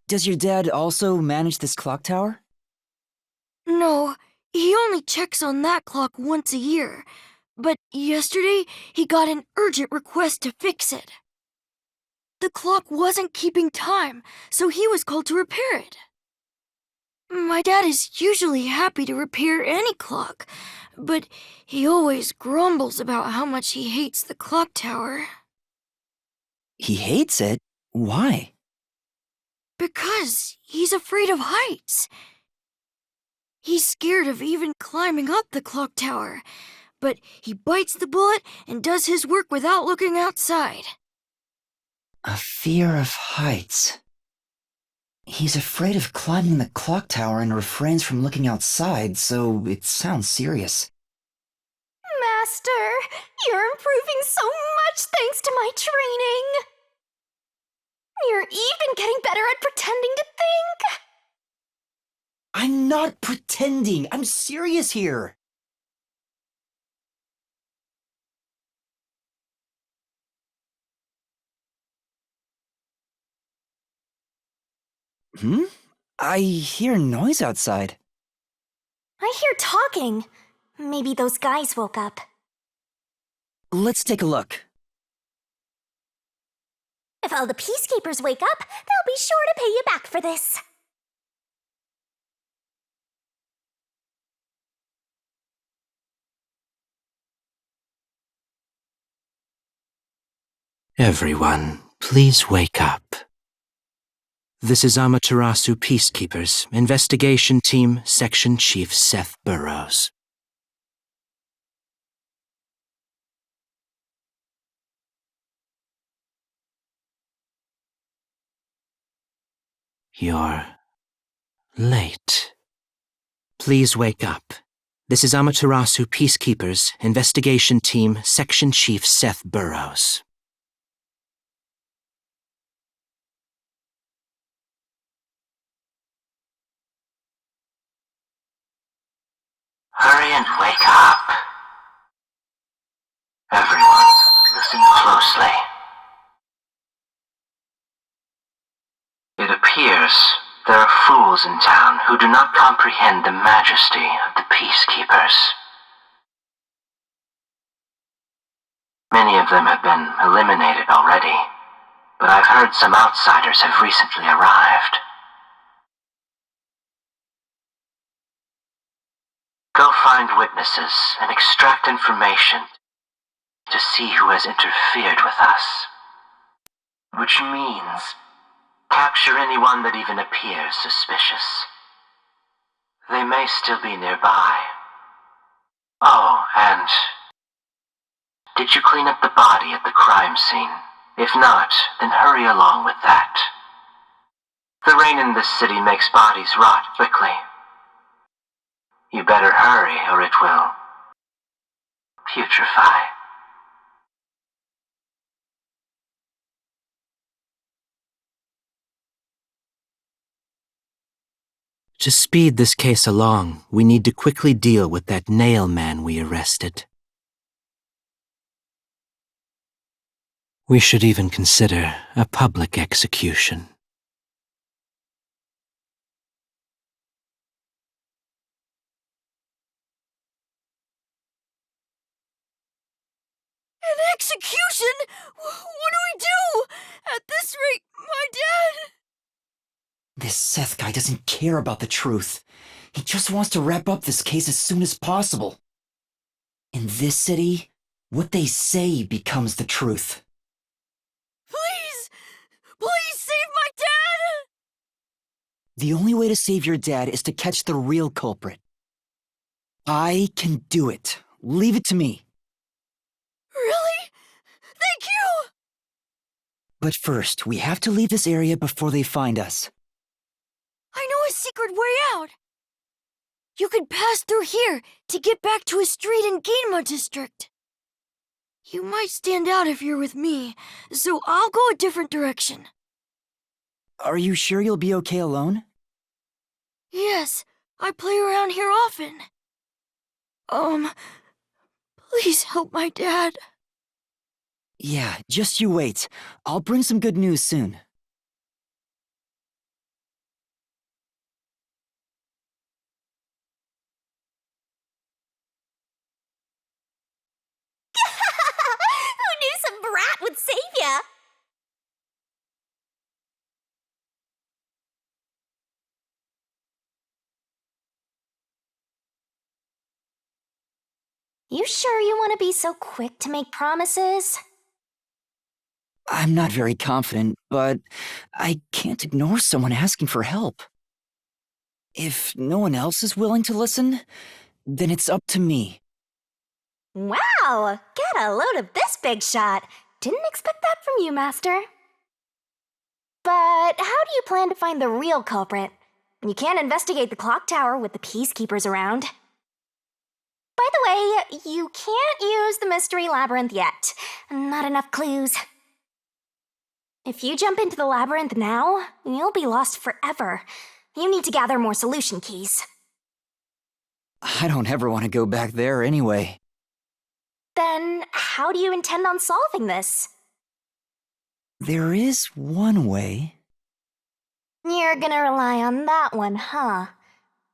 [SPEAKER 4] Does your dad also manage this clock tower?
[SPEAKER 16] No, he only checks on that clock once a year. But yesterday, he got an urgent request to fix it. The clock wasn't keeping time, so he was called to repair it. My dad is usually happy to repair any clock, but he always grumbles about how much he hates the clock tower.
[SPEAKER 4] He hates it? Why?
[SPEAKER 16] Because he's afraid of heights. He's scared of even climbing up the clock tower, but he bites the bullet and does his work without looking outside.
[SPEAKER 4] A fear of heights. He's afraid of climbing the clock tower and refrains from looking outside, so it sounds serious.
[SPEAKER 6] Master, you're improving so much thanks to my training. You're even getting better at pretending to think.
[SPEAKER 4] I'm not pretending. I'm serious here. I hear noise outside.
[SPEAKER 6] I hear talking. Maybe those guys woke up.
[SPEAKER 4] Let's take a look.
[SPEAKER 6] If all the Peacekeepers wake up, they'll be sure to pay you back for this.
[SPEAKER 17] Everyone, please wake up. This is Amaterasu Peacekeepers, Investigation Team, Section Chief Seth Burrows. You're late. Please wake up. This is Amaterasu Peacekeepers, Investigation Team, Section Chief Seth Burrows.
[SPEAKER 18] Hurry and wake up. Everyone, listen closely. It appears there are fools in town who do not comprehend the majesty of the Peacekeepers. Many of them have been eliminated already, but I've heard some outsiders have recently arrived. Go find witnesses and extract information to see who has interfered with us. Which means capture anyone that even appears suspicious. They may still be nearby. Oh, and did you clean up the body at the crime scene? If not, then hurry along with that. The rain in this city makes bodies rot quickly. You better hurry or it will putrefy.
[SPEAKER 17] To speed this case along, we need to quickly deal with that nail man we arrested. We should even consider a public execution.
[SPEAKER 16] An execution? What do we do? At this rate, my dad...
[SPEAKER 4] This Seth guy doesn't care about the truth. He just wants to wrap up this case as soon as possible. In this city, what they say becomes the truth.
[SPEAKER 16] Please! Please save my dad!
[SPEAKER 4] The only way to save your dad is to catch the real culprit. I can do it. Leave it to me.
[SPEAKER 16] Really? Thank you!
[SPEAKER 4] But first, we have to leave this area before they find us.
[SPEAKER 16] I know a secret way out. You could pass through here to get back to a street in Ginma district. You might stand out if you're with me, so I'll go a different direction.
[SPEAKER 4] Are you sure you'll be okay alone?
[SPEAKER 16] Yes, I play around here often. Please help my dad.
[SPEAKER 4] Yeah, just you wait. I'll bring some good news soon.
[SPEAKER 6] Who knew some brat would save ya? You sure you want to be so quick to make promises?
[SPEAKER 4] I'm not very confident, but I can't ignore someone asking for help. If no one else is willing to listen, then it's up to me.
[SPEAKER 6] Wow! Get a load of this big shot. Didn't expect that from you, Master. But how do you plan to find the real culprit? You can't investigate the clock tower with the peacekeepers around. By the way, you can't use the mystery labyrinth yet. Not enough clues. If you jump into the labyrinth now, you'll be lost forever. You need to gather more solution keys.
[SPEAKER 4] I don't ever want to go back there anyway.
[SPEAKER 6] Then, how do you intend on solving this?
[SPEAKER 4] There is one way.
[SPEAKER 6] You're gonna rely on that one, huh?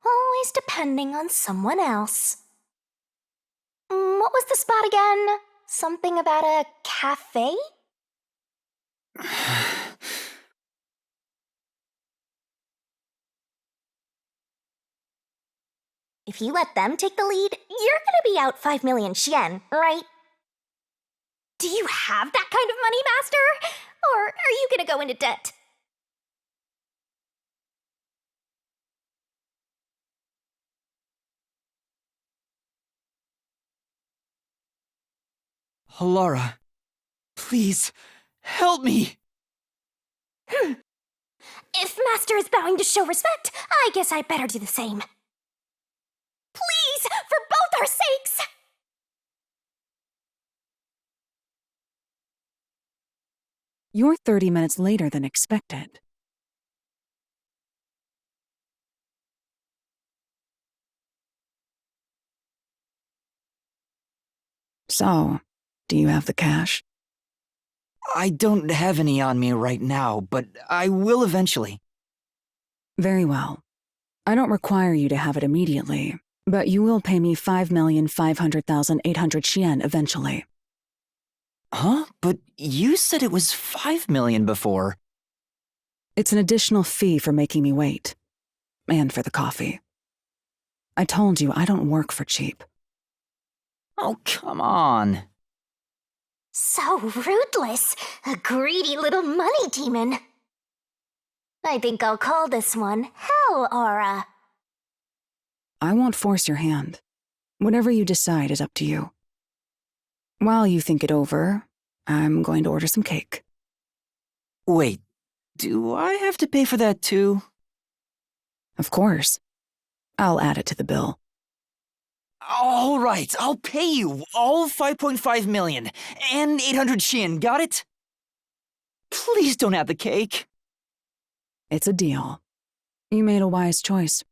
[SPEAKER 6] Always depending on someone else. What was the spot again? Something about a cafe? If you let them take the lead, you're gonna be out 5 million Yen, right? Do you have that kind of money, Master? Or are you gonna go into debt?
[SPEAKER 4] Halara, please, help me!
[SPEAKER 6] If Master is bowing to show respect, I guess I better do the same. Please, for both our sakes!
[SPEAKER 3] You're 30 minutes later than expected. So, do you have the cash?
[SPEAKER 4] I don't have any on me right now, but I will eventually.
[SPEAKER 3] Very well. I don't require you to have it immediately, but you will pay me 5,500,800 yen eventually.
[SPEAKER 4] Huh? But you said it was 5 million before.
[SPEAKER 3] It's an additional fee for making me wait. And for the coffee. I told you I don't work for cheap.
[SPEAKER 4] Oh, come on.
[SPEAKER 6] So ruthless. A greedy little money demon. I think I'll call this one Hell Aura.
[SPEAKER 3] I won't force your hand. Whatever you decide is up to you. While you think it over, I'm going to order some cake.
[SPEAKER 4] Wait, do I have to pay for that too?
[SPEAKER 3] Of course. I'll add it to the bill.
[SPEAKER 4] All right, I'll pay you all 5.5 million and 800 Shin, got it? Please don't add the cake.
[SPEAKER 3] It's a deal. You made a wise choice.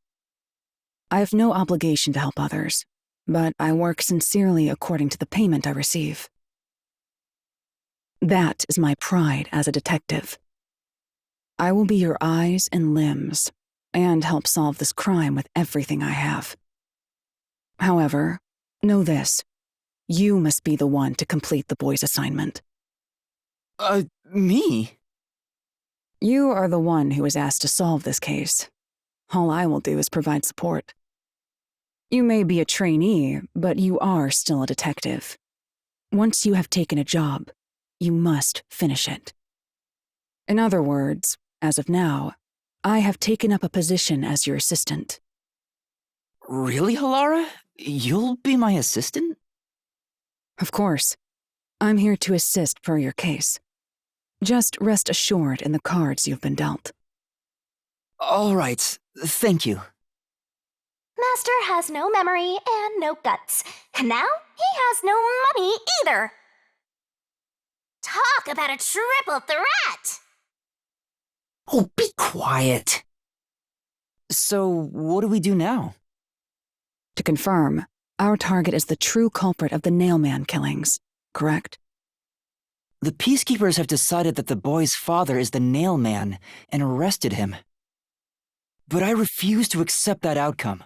[SPEAKER 3] I have no obligation to help others, but I work sincerely according to the payment I receive. That is my pride as a detective. I will be your eyes and limbs, and help solve this crime with everything I have. However, know this. You must be the one to complete the boy's assignment.
[SPEAKER 4] Me?
[SPEAKER 3] You are the one who was asked to solve this case. All I will do is provide support. You may be a trainee, but you are still a detective. Once you have taken a job, you must finish it. In other words, as of now, I have taken up a position as your assistant.
[SPEAKER 4] Really, Halara? You'll be my assistant?
[SPEAKER 3] Of course. I'm here to assist per your case. Just rest assured in the cards you've been dealt.
[SPEAKER 4] All right, thank you.
[SPEAKER 6] Master has no memory and no guts. And now he has no money either. Talk about a triple threat!
[SPEAKER 4] Oh, be quiet. So, what do we do now?
[SPEAKER 3] To confirm, our target is the true culprit of the Nailman killings, correct?
[SPEAKER 4] The Peacekeepers have decided that the boy's father is the Nailman and arrested him. But I refuse to accept that outcome.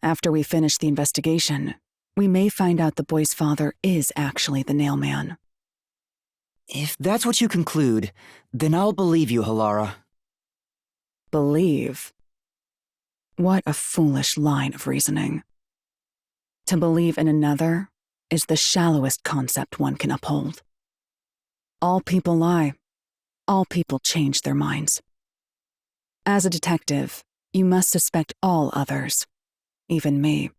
[SPEAKER 3] After we finish the investigation, we may find out the boy's father is actually the Nailman.
[SPEAKER 4] If that's what you conclude, then I'll believe you, Halara.
[SPEAKER 3] Believe? What a foolish line of reasoning. To believe in another is the shallowest concept one can uphold. All people lie. All people change their minds. As a detective, you must suspect all others, even me.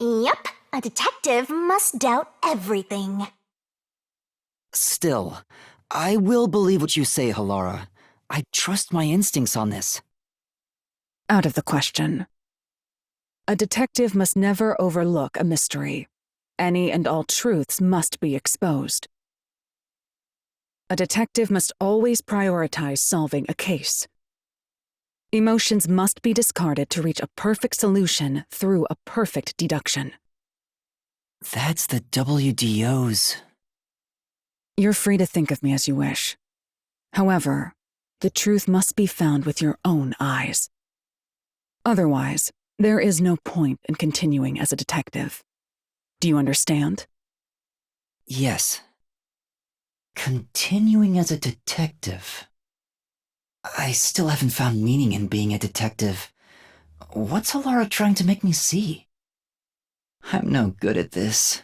[SPEAKER 6] Yep, a detective must doubt everything.
[SPEAKER 4] Still, I will believe what you say, Halara. I trust my instincts on this.
[SPEAKER 3] Out of the question. A detective must never overlook a mystery. Any and all truths must be exposed. A detective must always prioritize solving a case. Emotions must be discarded to reach a perfect solution through a perfect deduction.
[SPEAKER 4] That's the WDO's.
[SPEAKER 3] You're free to think of me as you wish. However, the truth must be found with your own eyes. Otherwise, there is no point in continuing as a detective. Do you understand?
[SPEAKER 4] Yes. Continuing as a detective. I still haven't found meaning in being a detective. What's Halara trying to make me see? I'm no good at this.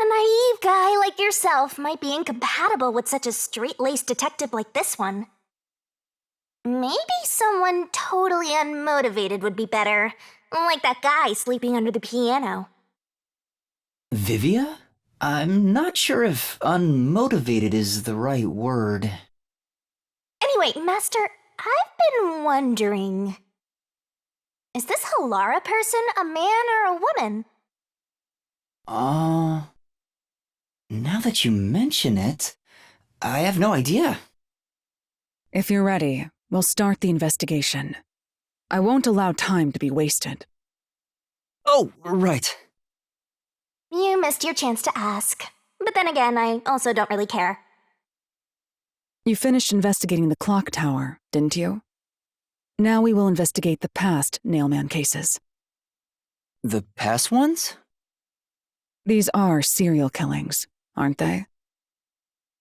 [SPEAKER 6] A naive guy like yourself might be incompatible with such a straight-laced detective like this one. Maybe someone totally unmotivated would be better, like that guy sleeping under the piano.
[SPEAKER 4] Vivia? I'm not sure if unmotivated is the right word.
[SPEAKER 6] Anyway, Master, I've been wondering... Is this Halara person a man or a woman?
[SPEAKER 4] Now that you mention it, I have no idea.
[SPEAKER 3] If you're ready, we'll start the investigation. I won't allow time to be wasted.
[SPEAKER 4] Oh, right.
[SPEAKER 6] You missed your chance to ask. But then again, I also don't really care.
[SPEAKER 3] You finished investigating the clock tower, didn't you? Now we will investigate the past Nailman cases.
[SPEAKER 4] The past ones?
[SPEAKER 3] These are serial killings, aren't they?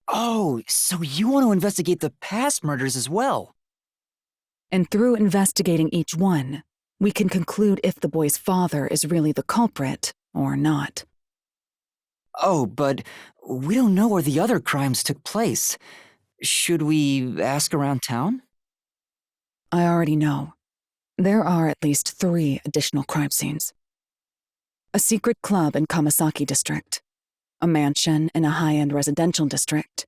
[SPEAKER 4] Oh, so you want to investigate the past murders as well?
[SPEAKER 3] And through investigating each one, we can conclude if the boy's father is really the culprit or not.
[SPEAKER 4] Oh, but we don't know where the other crimes took place. Should we ask around town?
[SPEAKER 3] I already know. There are at least 3 additional crime scenes. A secret club in Kamasaki district, a mansion in a high-end residential district,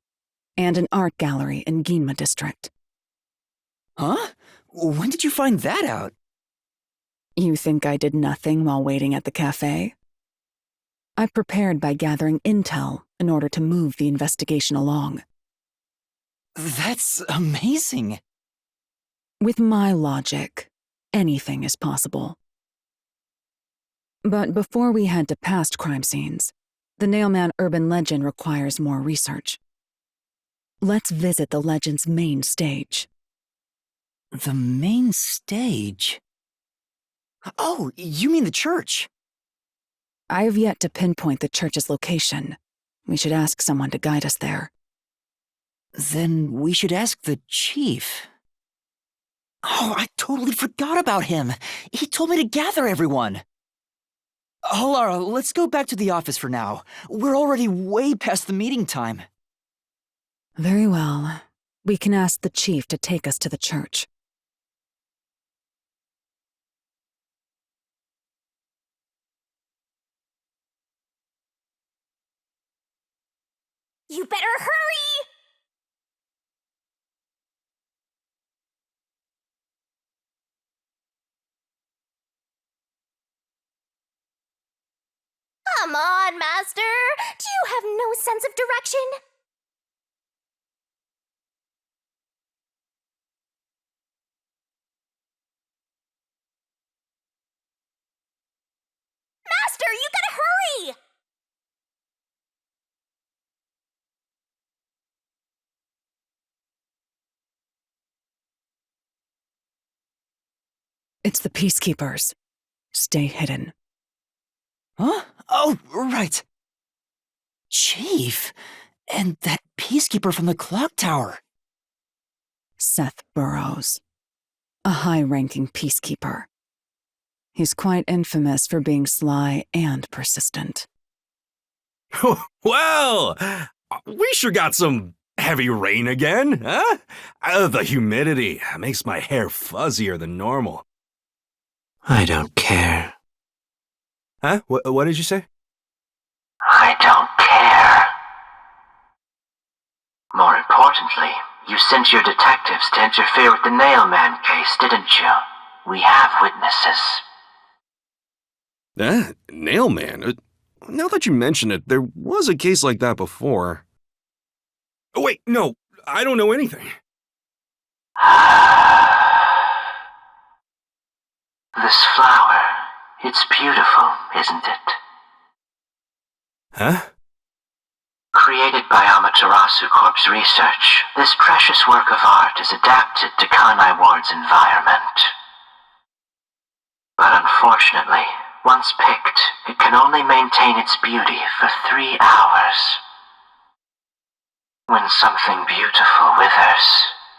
[SPEAKER 3] and an art gallery in Ginma district.
[SPEAKER 4] Huh? When did you find that out?
[SPEAKER 3] You think I did nothing while waiting at the cafe? I prepared by gathering intel in order to move the investigation along.
[SPEAKER 4] That's amazing.
[SPEAKER 3] With my logic, anything is possible. But before we head to past crime scenes, the Nailman urban legend requires more research. Let's visit the legend's main stage.
[SPEAKER 4] The main stage? Oh, you mean the church?
[SPEAKER 3] I have yet to pinpoint the church's location. We should ask someone to guide us there.
[SPEAKER 4] Then we should ask the chief. Oh, I totally forgot about him. He told me to gather everyone. Lara, let's go back to the office for now. We're already way past the meeting time.
[SPEAKER 3] Very well. We can ask the chief to take us to the church.
[SPEAKER 6] You better hurry! Come on, Master! Do you have no sense of direction? Master, you gotta hurry!
[SPEAKER 3] It's the Peacekeepers. Stay hidden.
[SPEAKER 4] Huh? Oh, right. Chief, and that peacekeeper from the clock tower.
[SPEAKER 3] Seth Burrows. A high-ranking peacekeeper. He's quite infamous for being sly and persistent.
[SPEAKER 1] Well, we sure got some heavy rain again, huh? The humidity makes my hair fuzzier than normal.
[SPEAKER 17] I don't care.
[SPEAKER 1] Huh? What did you say?
[SPEAKER 18] I don't care. More importantly, you sent your detectives to interfere with the Nailman case, didn't you? We have witnesses.
[SPEAKER 1] Nailman? Now that you mention it, there was a case like that before. Oh, wait, no, I don't know anything.
[SPEAKER 18] This flower, it's beautiful, isn't it?
[SPEAKER 1] Huh?
[SPEAKER 18] Created by Amaterasu Corp's research, this precious work of art is adapted to Kanai Ward's environment. But unfortunately, once picked, it can only maintain its beauty for 3 hours. When something beautiful withers,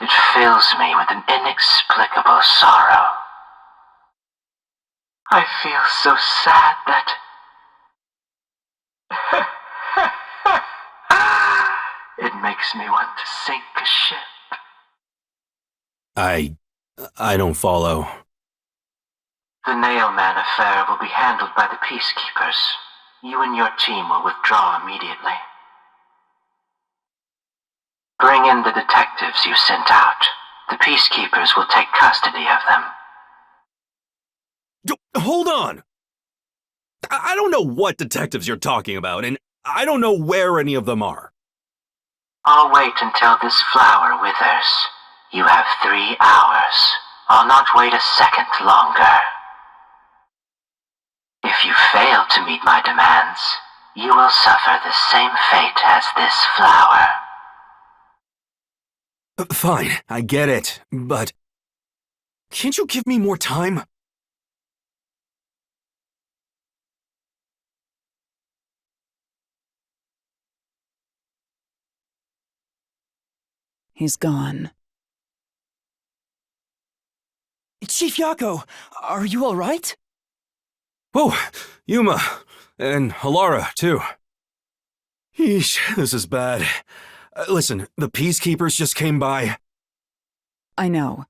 [SPEAKER 18] it fills me with an inexplicable sorrow. I feel so sad that... it makes me want to sink a ship.
[SPEAKER 1] I don't follow.
[SPEAKER 18] The Nailman affair will be handled by the Peacekeepers. You and your team will withdraw immediately. Bring in the detectives you sent out. The Peacekeepers will take custody of them.
[SPEAKER 1] Hold on! I don't know what detectives you're talking about, and I don't know where any of them are.
[SPEAKER 18] I'll wait until this flower withers. You have 3 hours. I'll not wait a second longer. If you fail to meet my demands, you will suffer the same fate as this flower.
[SPEAKER 1] Fine, I get it, but... can't you give me more time?
[SPEAKER 3] He's gone.
[SPEAKER 4] Chief Yako, are you all right?
[SPEAKER 1] Oh, Yuma, and Halara, too. Yeesh, this is bad. Listen, the Peacekeepers just came by.
[SPEAKER 3] I know.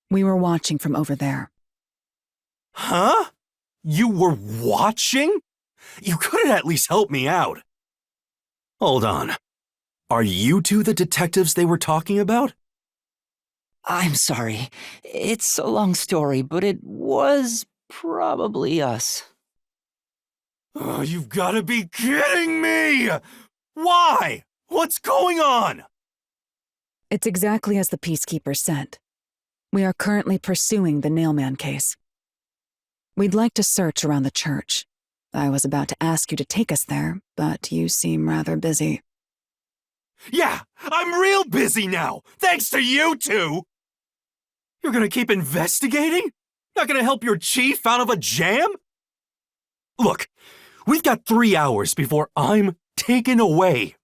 [SPEAKER 3] We were watching from over there.
[SPEAKER 1] Huh? You were watching? You could have at least helped me out. Hold on. Are you two the detectives they were talking about?
[SPEAKER 4] I'm sorry. It's a long story, but it was probably us.
[SPEAKER 1] Oh, you've got to be kidding me! Why? What's going on?
[SPEAKER 3] It's exactly as the Peacekeepers said. We are currently pursuing the Nailman case. We'd like to search around the church. I was about to ask you to take us there, but you seem rather busy.
[SPEAKER 1] Yeah, I'm real busy now, thanks to you two! You're gonna keep investigating? Not gonna help your chief out of a jam? Look, we've got 3 hours before I'm taken away.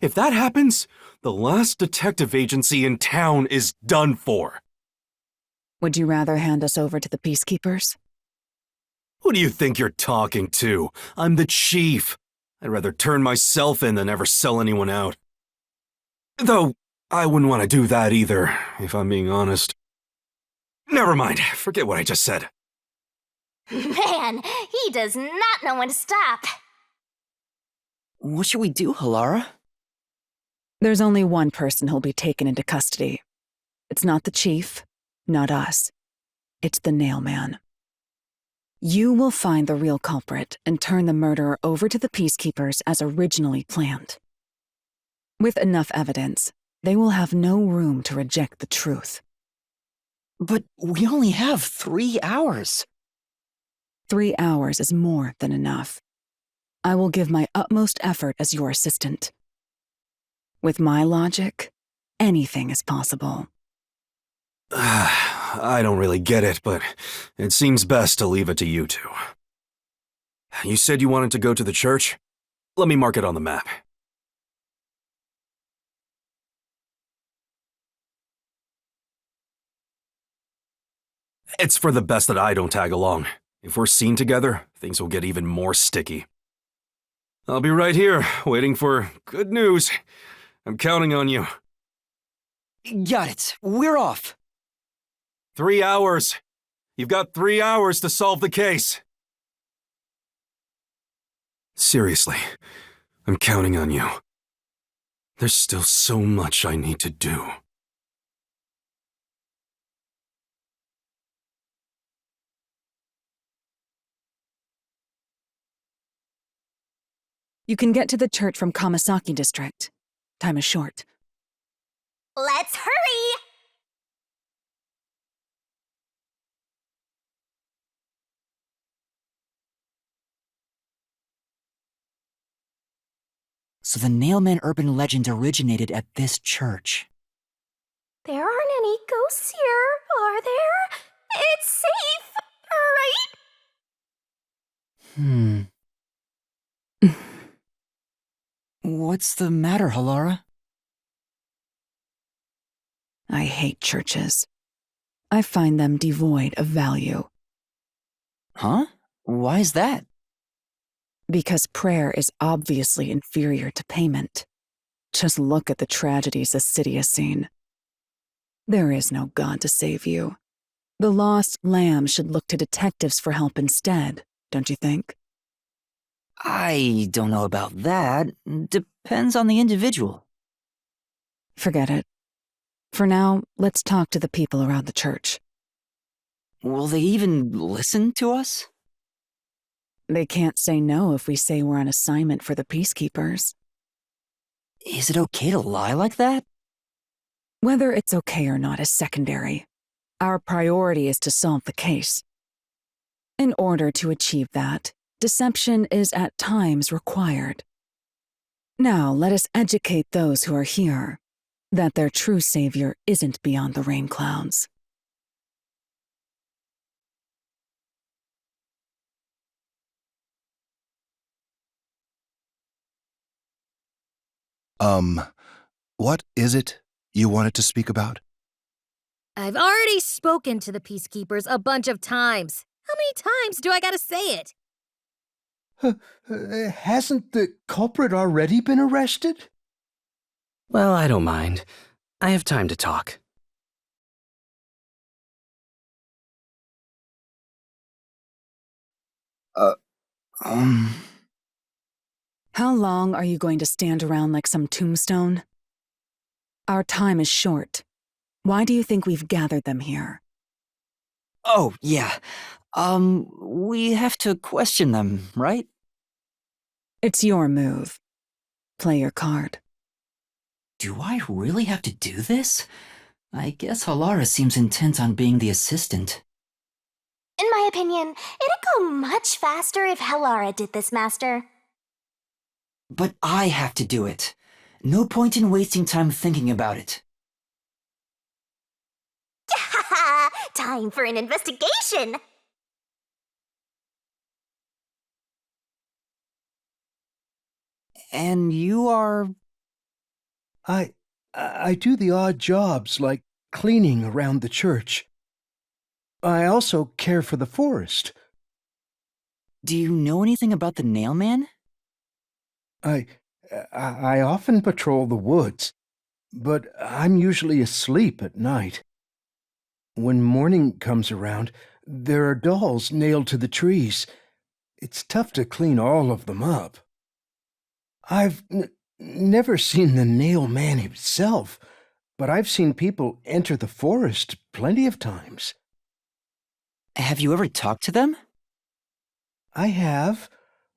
[SPEAKER 1] If that happens, the last detective agency in town is done for.
[SPEAKER 3] Would you rather hand us over to the peacekeepers?
[SPEAKER 1] Who do you think you're talking to? I'm the chief. I'd rather turn myself in than ever sell anyone out. Though, I wouldn't want to do that either, if I'm being honest. Never mind, forget what I just said.
[SPEAKER 6] Man, he does not know when to stop.
[SPEAKER 4] What should we do, Halara?
[SPEAKER 3] There's only one person who'll be taken into custody. It's not the chief, not us. It's the Nailman. You will find the real culprit and turn the murderer over to the peacekeepers as originally planned. With enough evidence, they will have no room to reject the truth.
[SPEAKER 4] But we only have 3 hours.
[SPEAKER 3] 3 hours is more than enough. I will give my utmost effort as your assistant. With my logic, anything is possible.
[SPEAKER 1] I don't really get it, but it seems best to leave it to you two. You said you wanted to go to the church? Let me mark it on the map. It's for the best that I don't tag along. If we're seen together, things will get even more sticky. I'll be right here, waiting for good news. I'm counting on you.
[SPEAKER 4] Got it. We're off.
[SPEAKER 1] 3 hours. You've got 3 hours to solve the case. Seriously, I'm counting on you. There's still so much I need to do.
[SPEAKER 3] You can get to the church from Kamasaki district. Time is short.
[SPEAKER 6] Let's hurry!
[SPEAKER 4] So the Nailman urban legend originated at this church.
[SPEAKER 6] There aren't any ghosts here, are there? It's safe, right?
[SPEAKER 4] What's the matter, Halara?
[SPEAKER 3] I hate churches. I find them devoid of value.
[SPEAKER 4] Huh? Why is that?
[SPEAKER 3] Because prayer is obviously inferior to payment. Just look at the tragedies the city has seen. There is no God to save you. The lost lamb should look to detectives for help instead, don't you think?
[SPEAKER 4] I don't know about that. Depends on the individual.
[SPEAKER 3] Forget it. For now, let's talk to the people around the church.
[SPEAKER 4] Will they even listen to us?
[SPEAKER 3] They can't say no if we say we're on assignment for the peacekeepers.
[SPEAKER 4] Is it okay to lie like that?
[SPEAKER 3] Whether it's okay or not is secondary. Our priority is to solve the case. In order to achieve that, deception is at times required. Now let us educate those who are here that their true savior isn't beyond the rain clouds.
[SPEAKER 10] What is it you wanted to speak about?
[SPEAKER 19] I've already spoken to the peacekeepers a bunch of times. How many times do I gotta say it?
[SPEAKER 15] Hasn't the culprit already been arrested?
[SPEAKER 17] Well, I don't mind. I have time to talk.
[SPEAKER 3] How long are you going to stand around like some tombstone? Our time is short. Why do you think we've gathered them here?
[SPEAKER 4] Oh, yeah. We have to question them, right?
[SPEAKER 3] It's your move. Play your card.
[SPEAKER 4] Do I really have to do this? I guess Halara seems intent on being the assistant.
[SPEAKER 6] In my opinion, it'd go much faster if Halara did this, Master.
[SPEAKER 4] But I have to do it. No point in wasting time thinking about it.
[SPEAKER 6] Time for an investigation!
[SPEAKER 4] And you are...
[SPEAKER 15] I do the odd jobs, like cleaning around the church. I also care for the forest.
[SPEAKER 4] Do you know anything about the Nail Man?
[SPEAKER 15] I often patrol the woods, but I'm usually asleep at night. When morning comes around, there are dolls nailed to the trees. It's tough to clean all of them up. I've never seen the Nail Man himself, but I've seen people enter the forest plenty of times.
[SPEAKER 4] Have you ever talked to them?
[SPEAKER 15] I have,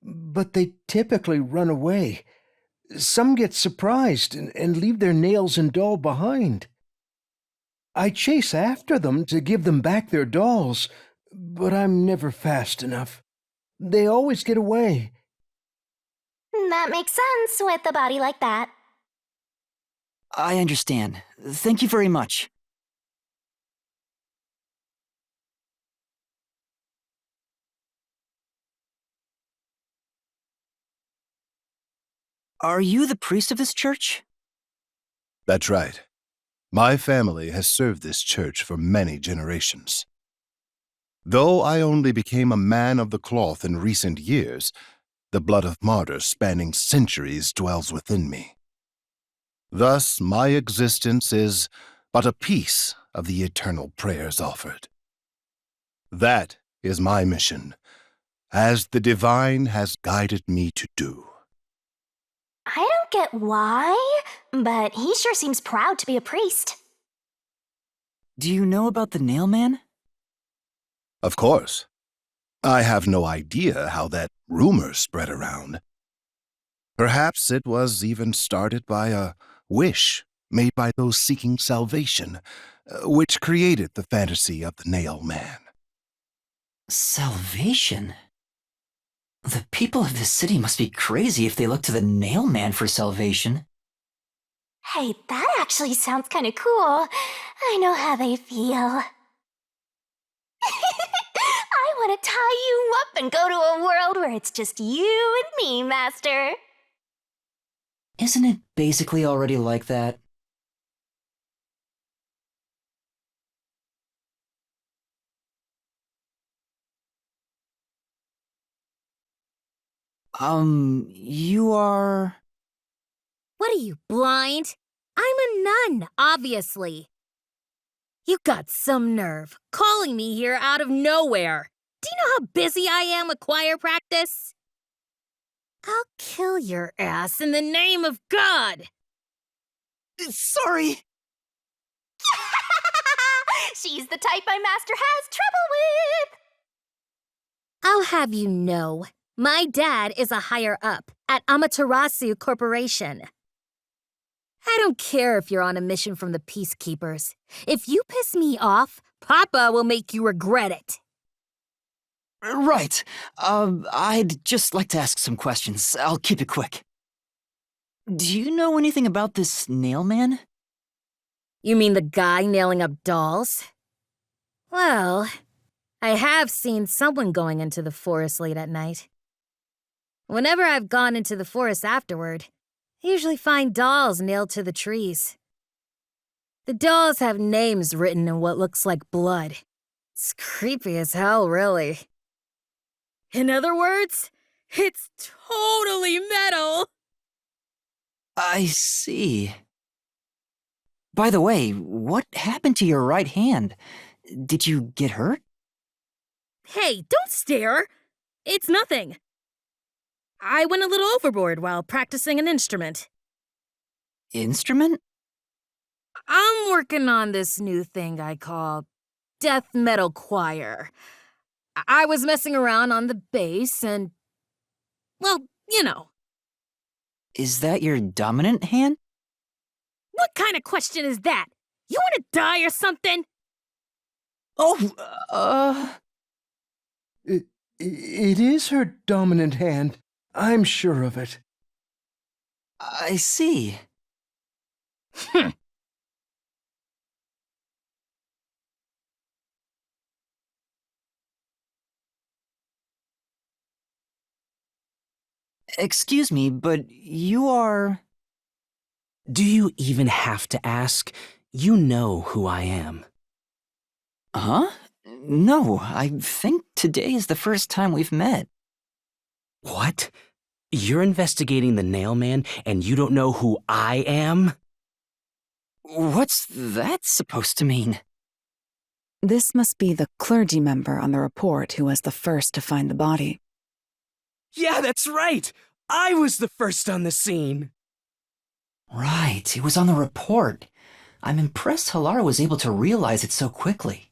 [SPEAKER 15] but they typically run away. Some get surprised and leave their nails and doll behind. I chase after them to give them back their dolls, but I'm never fast enough. They always get away.
[SPEAKER 6] That makes sense with a body like that.
[SPEAKER 4] I understand. Thank you very much. Are you the priest of this church?
[SPEAKER 20] That's right. My family has served this church for many generations. Though I only became a man of the cloth in recent years, the blood of martyrs spanning centuries dwells within me. Thus, my existence is but a piece of the eternal prayers offered. That is my mission, as the divine has guided me to do.
[SPEAKER 6] I don't get why, but he sure seems proud to be a priest.
[SPEAKER 4] Do you know about the Nail Man?
[SPEAKER 20] Of course. I have no idea how that rumor spread around. Perhaps it was even started by a wish made by those seeking salvation, which created the fantasy of the Nail Man.
[SPEAKER 4] Salvation? The people of this city must be crazy if they look to the Nail Man for salvation.
[SPEAKER 6] Hey, that actually sounds kind of cool. I know how they feel. I want to tie you up and go to a world where it's just you and me, Master.
[SPEAKER 4] Isn't it basically already like that? You are...
[SPEAKER 19] What are you, blind? I'm a nun, obviously. You got some nerve, calling me here out of nowhere. Do you know how busy I am with choir practice? I'll kill your ass in the name of God!
[SPEAKER 4] Sorry!
[SPEAKER 6] She's the type my master has trouble with!
[SPEAKER 19] I'll have you know, my dad is a higher-up at Amaterasu Corporation. I don't care if you're on a mission from the Peacekeepers. If you piss me off, Papa will make you regret it.
[SPEAKER 4] Right. I'd just like to ask some questions. I'll keep it quick. Do you know anything about this Nail Man?
[SPEAKER 19] You mean the guy nailing up dolls? Well, I have seen someone going into the forest late at night. Whenever I've gone into the forest afterward, I usually find dolls nailed to the trees. The dolls have names written in what looks like blood. It's creepy as hell, really. In other words, it's totally metal!
[SPEAKER 4] I see. By the way, what happened to your right hand? Did you get hurt?
[SPEAKER 19] Hey, don't stare! It's nothing. I went a little overboard while practicing an instrument.
[SPEAKER 4] Instrument?
[SPEAKER 19] I'm working on this new thing I call death metal choir. I was messing around on the bass and, well, you know.
[SPEAKER 4] Is that your dominant hand?
[SPEAKER 19] What kind of question is that? You wanna die or something?
[SPEAKER 15] It is her dominant hand. I'm sure of it.
[SPEAKER 4] I see. Excuse me, but you are...
[SPEAKER 17] Do you even have to ask? You know who I am.
[SPEAKER 4] Huh? No, I think today is the first time we've met.
[SPEAKER 17] What? You're investigating the Nail Man and you don't know who I am?
[SPEAKER 4] What's that supposed to mean?
[SPEAKER 3] This must be the clergy member on the report who was the first to find the body.
[SPEAKER 2] Yeah, that's right! I was the first on the scene!
[SPEAKER 4] Right, it was on the report. I'm impressed Halara was able to realize it so quickly.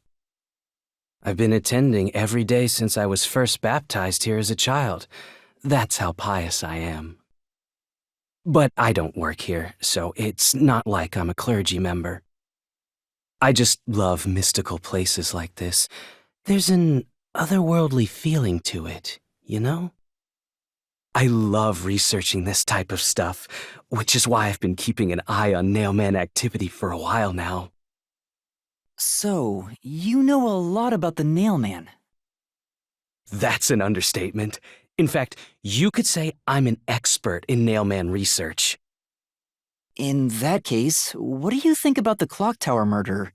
[SPEAKER 17] I've been attending every day since I was first baptized here as a child. That's how pious I am. But I don't work here, so it's not like I'm a clergy member. I just love mystical places like this. There's an otherworldly feeling to it, you know? I love researching this type of stuff, which is why I've been keeping an eye on Nailman activity for a while now.
[SPEAKER 4] So, you know a lot about the Nailman.
[SPEAKER 17] That's an understatement. In fact, you could say I'm an expert in Nailman research.
[SPEAKER 4] In that case, what do you think about the clock tower murder?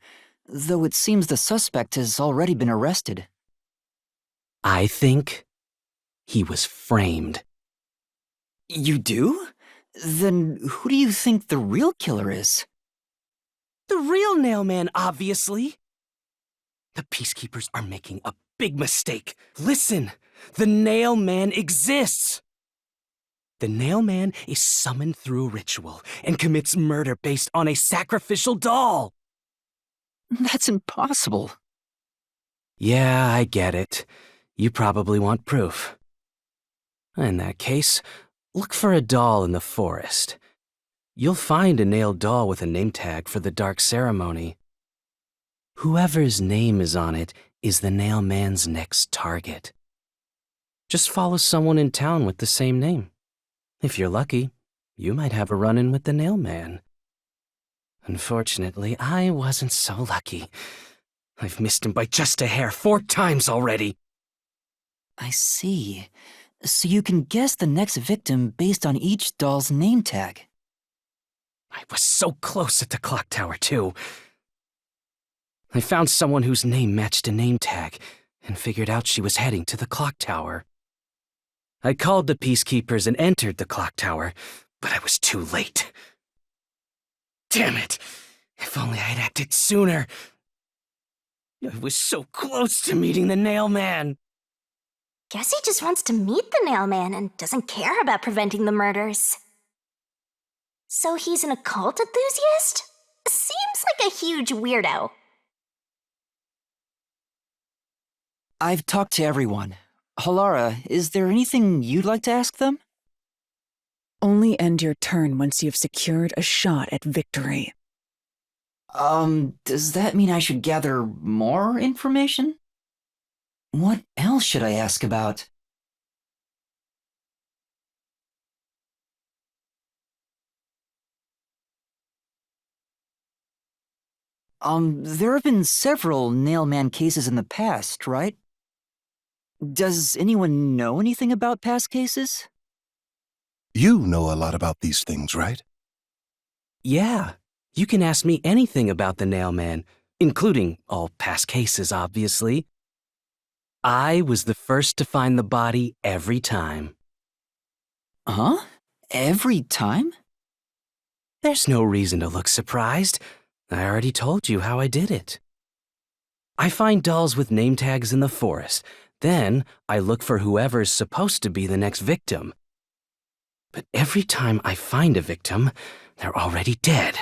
[SPEAKER 4] Though it seems the suspect has already been arrested.
[SPEAKER 17] I think he was framed.
[SPEAKER 4] You do? Then who do you think the real killer is?
[SPEAKER 17] The real Nailman, obviously. The Peacekeepers are making a big mistake. Listen, the Nailman exists. The Nailman is summoned through a ritual and commits murder based on a sacrificial doll.
[SPEAKER 4] That's impossible.
[SPEAKER 17] Yeah, I get it. You probably want proof. In that case, look for a doll in the forest. You'll find a nailed doll with a name tag for the dark ceremony. Whoever's name is on it is the Nailman's next target. Just follow someone in town with the same name. If you're lucky, you might have a run-in with the Nailman. Unfortunately, I wasn't so lucky. I've missed him by just a hair 4 times already.
[SPEAKER 4] I see. So you can guess the next victim based on each doll's name tag.
[SPEAKER 17] I was so close at the clock tower, too. I found someone whose name matched a name tag and figured out she was heading to the clock tower. I called the Peacekeepers and entered the clock tower, but I was too late. Damn it! If only I'd acted sooner. I was so close to meeting the Nailman.
[SPEAKER 6] Guess he just wants to meet the Nailman and doesn't care about preventing the murders. So he's an occult enthusiast? Seems like a huge weirdo.
[SPEAKER 4] I've talked to everyone. Halara, is there anything you'd like to ask them?
[SPEAKER 3] Only end your turn once you've secured a shot at victory.
[SPEAKER 4] Does that mean I should gather more information? What else should I ask about? There have been several Nailman cases in the past, right? Does anyone know anything about past cases?
[SPEAKER 20] You know a lot about these things, right?
[SPEAKER 17] Yeah, you can ask me anything about the Nailman, including all past cases, obviously. I was the first to find the body every time.
[SPEAKER 4] Huh? Every time?
[SPEAKER 17] There's no reason to look surprised. I already told you how I did it. I find dolls with name tags in the forest. Then I look for whoever's supposed to be the next victim. But every time I find a victim, they're already dead.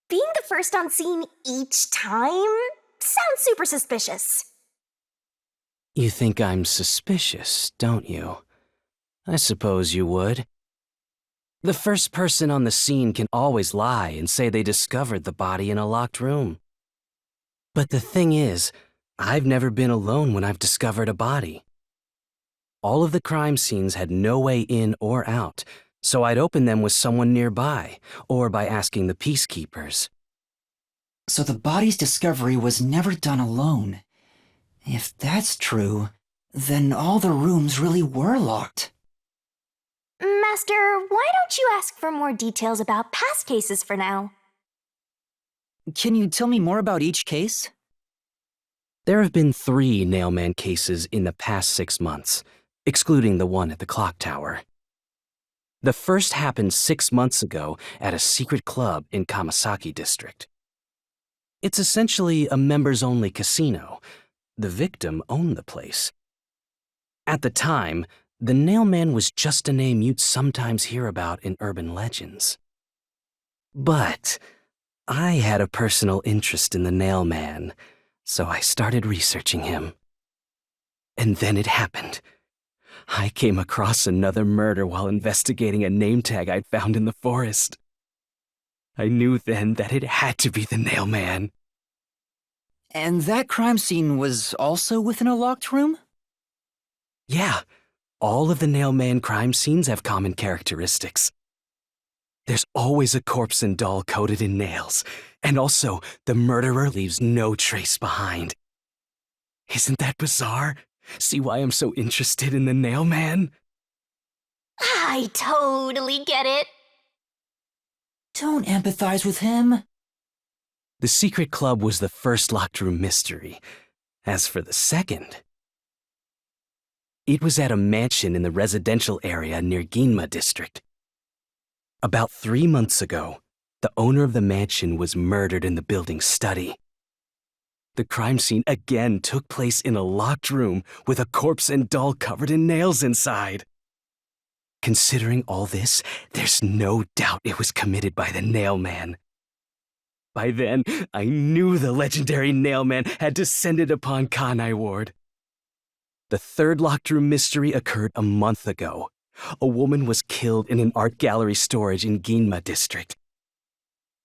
[SPEAKER 6] Being the first on scene each time sounds super suspicious.
[SPEAKER 17] You think I'm suspicious, don't you? I suppose you would. The first person on the scene can always lie and say they discovered the body in a locked room. But the thing is, I've never been alone when I've discovered a body. All of the crime scenes had no way in or out, so I'd open them with someone nearby, or by asking the peacekeepers.
[SPEAKER 4] So the body's discovery was never done alone. If that's true, then all the rooms really were locked.
[SPEAKER 6] Master, why don't you ask for more details about past cases for now?
[SPEAKER 4] Can you tell me more about each case?
[SPEAKER 17] There have been 3 Nailman cases in the past 6 months, excluding the one at the clock tower. The first happened 6 months ago at a secret club in Kamasaki district. It's essentially a members-only casino. The victim owned the place. At the time, the Nailman was just a name you'd sometimes hear about in urban legends. But I had a personal interest in the Nailman, so I started researching him. And then it happened. I came across another murder while investigating a name tag I'd found in the forest. I knew then that it had to be the Nailman.
[SPEAKER 4] And that crime scene was also within a locked room?
[SPEAKER 17] Yeah, all of the Nailman crime scenes have common characteristics. There's always a corpse and doll coated in nails, and also the murderer leaves no trace behind. Isn't that bizarre? See why I'm so interested in the Nailman?
[SPEAKER 6] I totally get it.
[SPEAKER 4] Don't empathize with him.
[SPEAKER 17] The secret club was the first locked room mystery. As for the second, it was at a mansion in the residential area near Ginma district. About 3 months ago, the owner of the mansion was murdered in the building's study. The crime scene again took place in a locked room with a corpse and doll covered in nails inside. Considering all this, there's no doubt it was committed by the Nailman. By then, I knew the legendary Nailman had descended upon Kanai Ward. The third locked room mystery occurred a month ago. A woman was killed in an art gallery storage in Ginma district.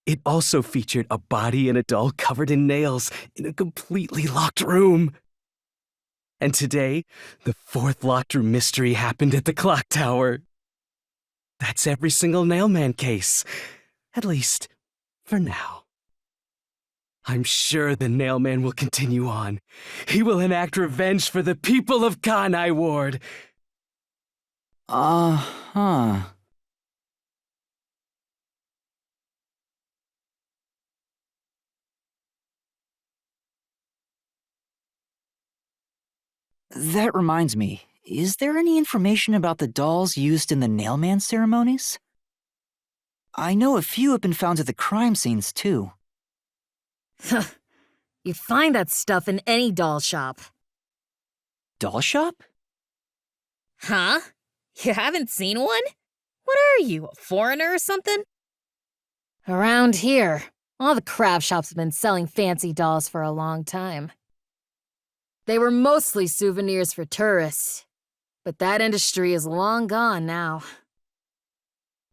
[SPEAKER 17] It also featured a body and a doll covered in nails in a completely locked room. And today, the fourth locked room mystery happened at the clock tower. That's every single Nailman case. At least, for now. I'm sure the Nailman will continue on. He will enact revenge for the people of Kanai Ward.
[SPEAKER 4] Uh-huh. That reminds me, is there any information about the dolls used in the Nailman ceremonies? I know a few have been found at the crime scenes, too.
[SPEAKER 19] You find that stuff in any doll shop.
[SPEAKER 4] Doll shop?
[SPEAKER 19] Huh? You haven't seen one? What are you, a foreigner or something? Around here, all the craft shops have been selling fancy dolls for a long time. They were mostly souvenirs for tourists, but that industry is long gone now.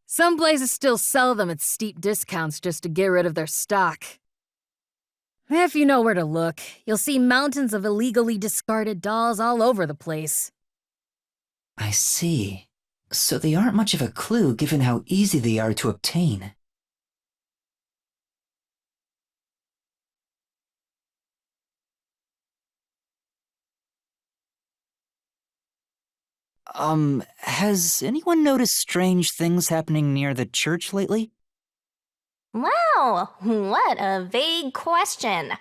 [SPEAKER 19] Some places still sell them at steep discounts just to get rid of their stock. If you know where to look, you'll see mountains of illegally discarded dolls all over the place.
[SPEAKER 4] I see. So they aren't much of a clue given how easy they are to obtain. Has anyone noticed strange things happening near the church lately?
[SPEAKER 6] Wow, what a vague question.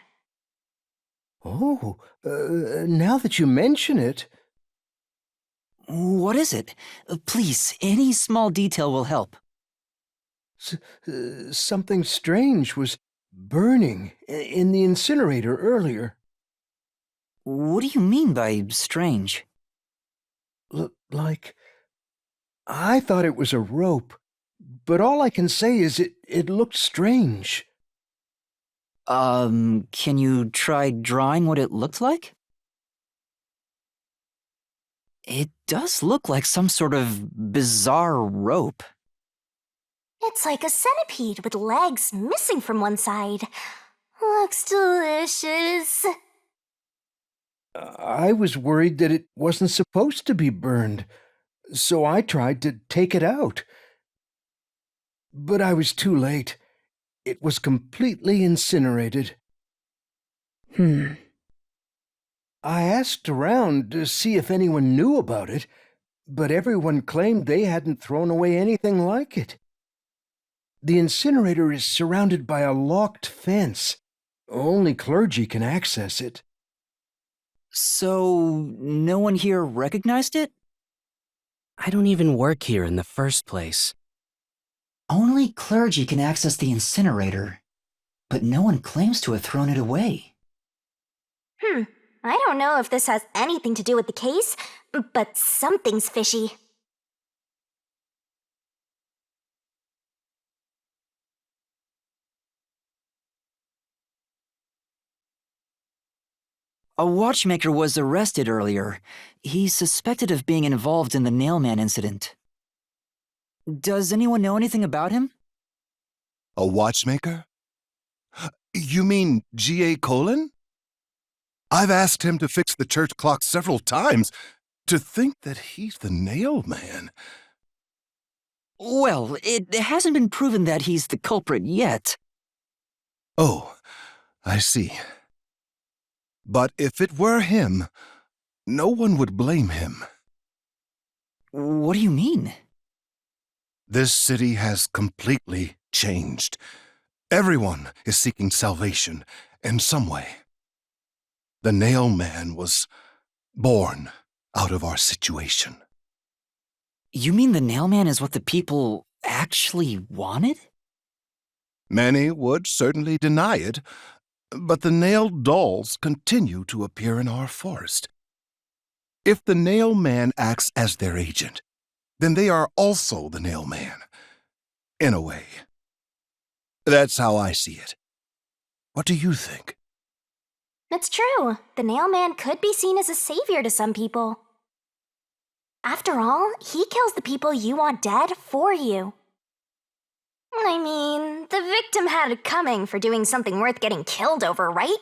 [SPEAKER 15] Oh, now that you mention it...
[SPEAKER 4] What is it? Please, any small detail will help.
[SPEAKER 15] Something strange was burning in the incinerator earlier.
[SPEAKER 4] What do you mean by strange?
[SPEAKER 15] Like... I thought it was a rope, but all I can say is it looked strange.
[SPEAKER 4] Can you try drawing what it looked like? It does look like some sort of bizarre rope.
[SPEAKER 6] It's like a centipede with legs missing from one side. Looks delicious.
[SPEAKER 15] I was worried that it wasn't supposed to be burned, so I tried to take it out. But I was too late. It was completely incinerated. I asked around to see if anyone knew about it, but everyone claimed they hadn't thrown away anything like it. The incinerator is surrounded by a locked fence. Only clergy can access it.
[SPEAKER 4] So, no one here recognized it?
[SPEAKER 17] I don't even work here in the first place.
[SPEAKER 4] Only clergy can access the incinerator, but no one claims to have thrown it away.
[SPEAKER 6] I don't know if this has anything to do with the case, but something's fishy.
[SPEAKER 4] A watchmaker was arrested earlier. He's suspected of being involved in the Nailman incident. Does anyone know anything about him?
[SPEAKER 20] A watchmaker? You mean G.A. Colin? I've asked him to fix the church clock several times. To think that he's the Nailman.
[SPEAKER 4] Well, it hasn't been proven that he's the culprit yet.
[SPEAKER 20] Oh, I see. But if it were him, no one would blame him.
[SPEAKER 4] What do you mean?
[SPEAKER 20] This city has completely changed. Everyone is seeking salvation in some way. The Nailman was born out of our situation.
[SPEAKER 4] You mean the Nailman is what the people actually wanted?
[SPEAKER 20] Many would certainly deny it, but the nailed dolls continue to appear in our forest. If the Nailman acts as their agent, then they are also the Nailman. In a way. That's how I see it. What do you think?
[SPEAKER 6] It's true. The Nailman could be seen as a savior to some people. After all, he kills the people you want dead for you. I mean, the victim had it coming for doing something worth getting killed over, right?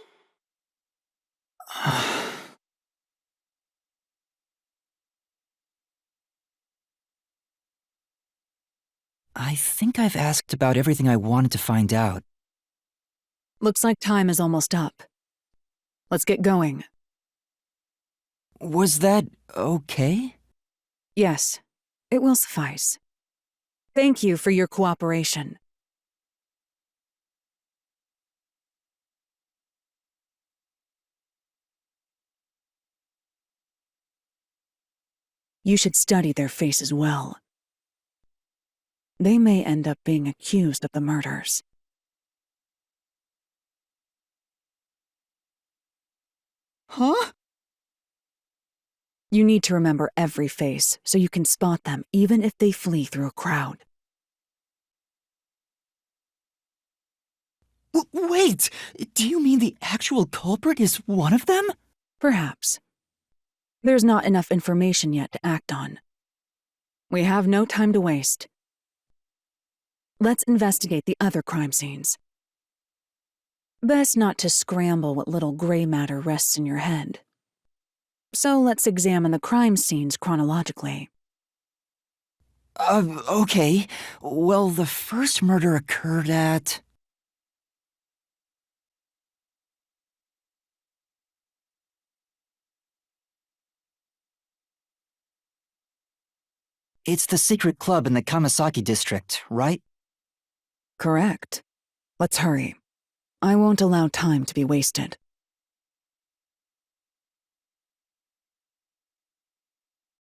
[SPEAKER 4] I think I've asked about everything I wanted to find out.
[SPEAKER 3] Looks like time is almost up. Let's get going.
[SPEAKER 4] Was that okay?
[SPEAKER 3] Yes, it will suffice. Thank you for your cooperation. You should study their faces well. They may end up being accused of the murders.
[SPEAKER 4] Huh?
[SPEAKER 3] You need to remember every face so you can spot them even if they flee through a crowd.
[SPEAKER 4] Wait! Do you mean the actual culprit is one of them?
[SPEAKER 3] Perhaps. There's not enough information yet to act on. We have no time to waste. Let's investigate the other crime scenes. Best not to scramble what little gray matter rests in your head. So let's examine the crime scenes chronologically.
[SPEAKER 4] Okay. Well, the first murder occurred at... It's the secret club in the Kamasaki district, right?
[SPEAKER 3] Correct. Let's hurry. I won't allow time to be wasted.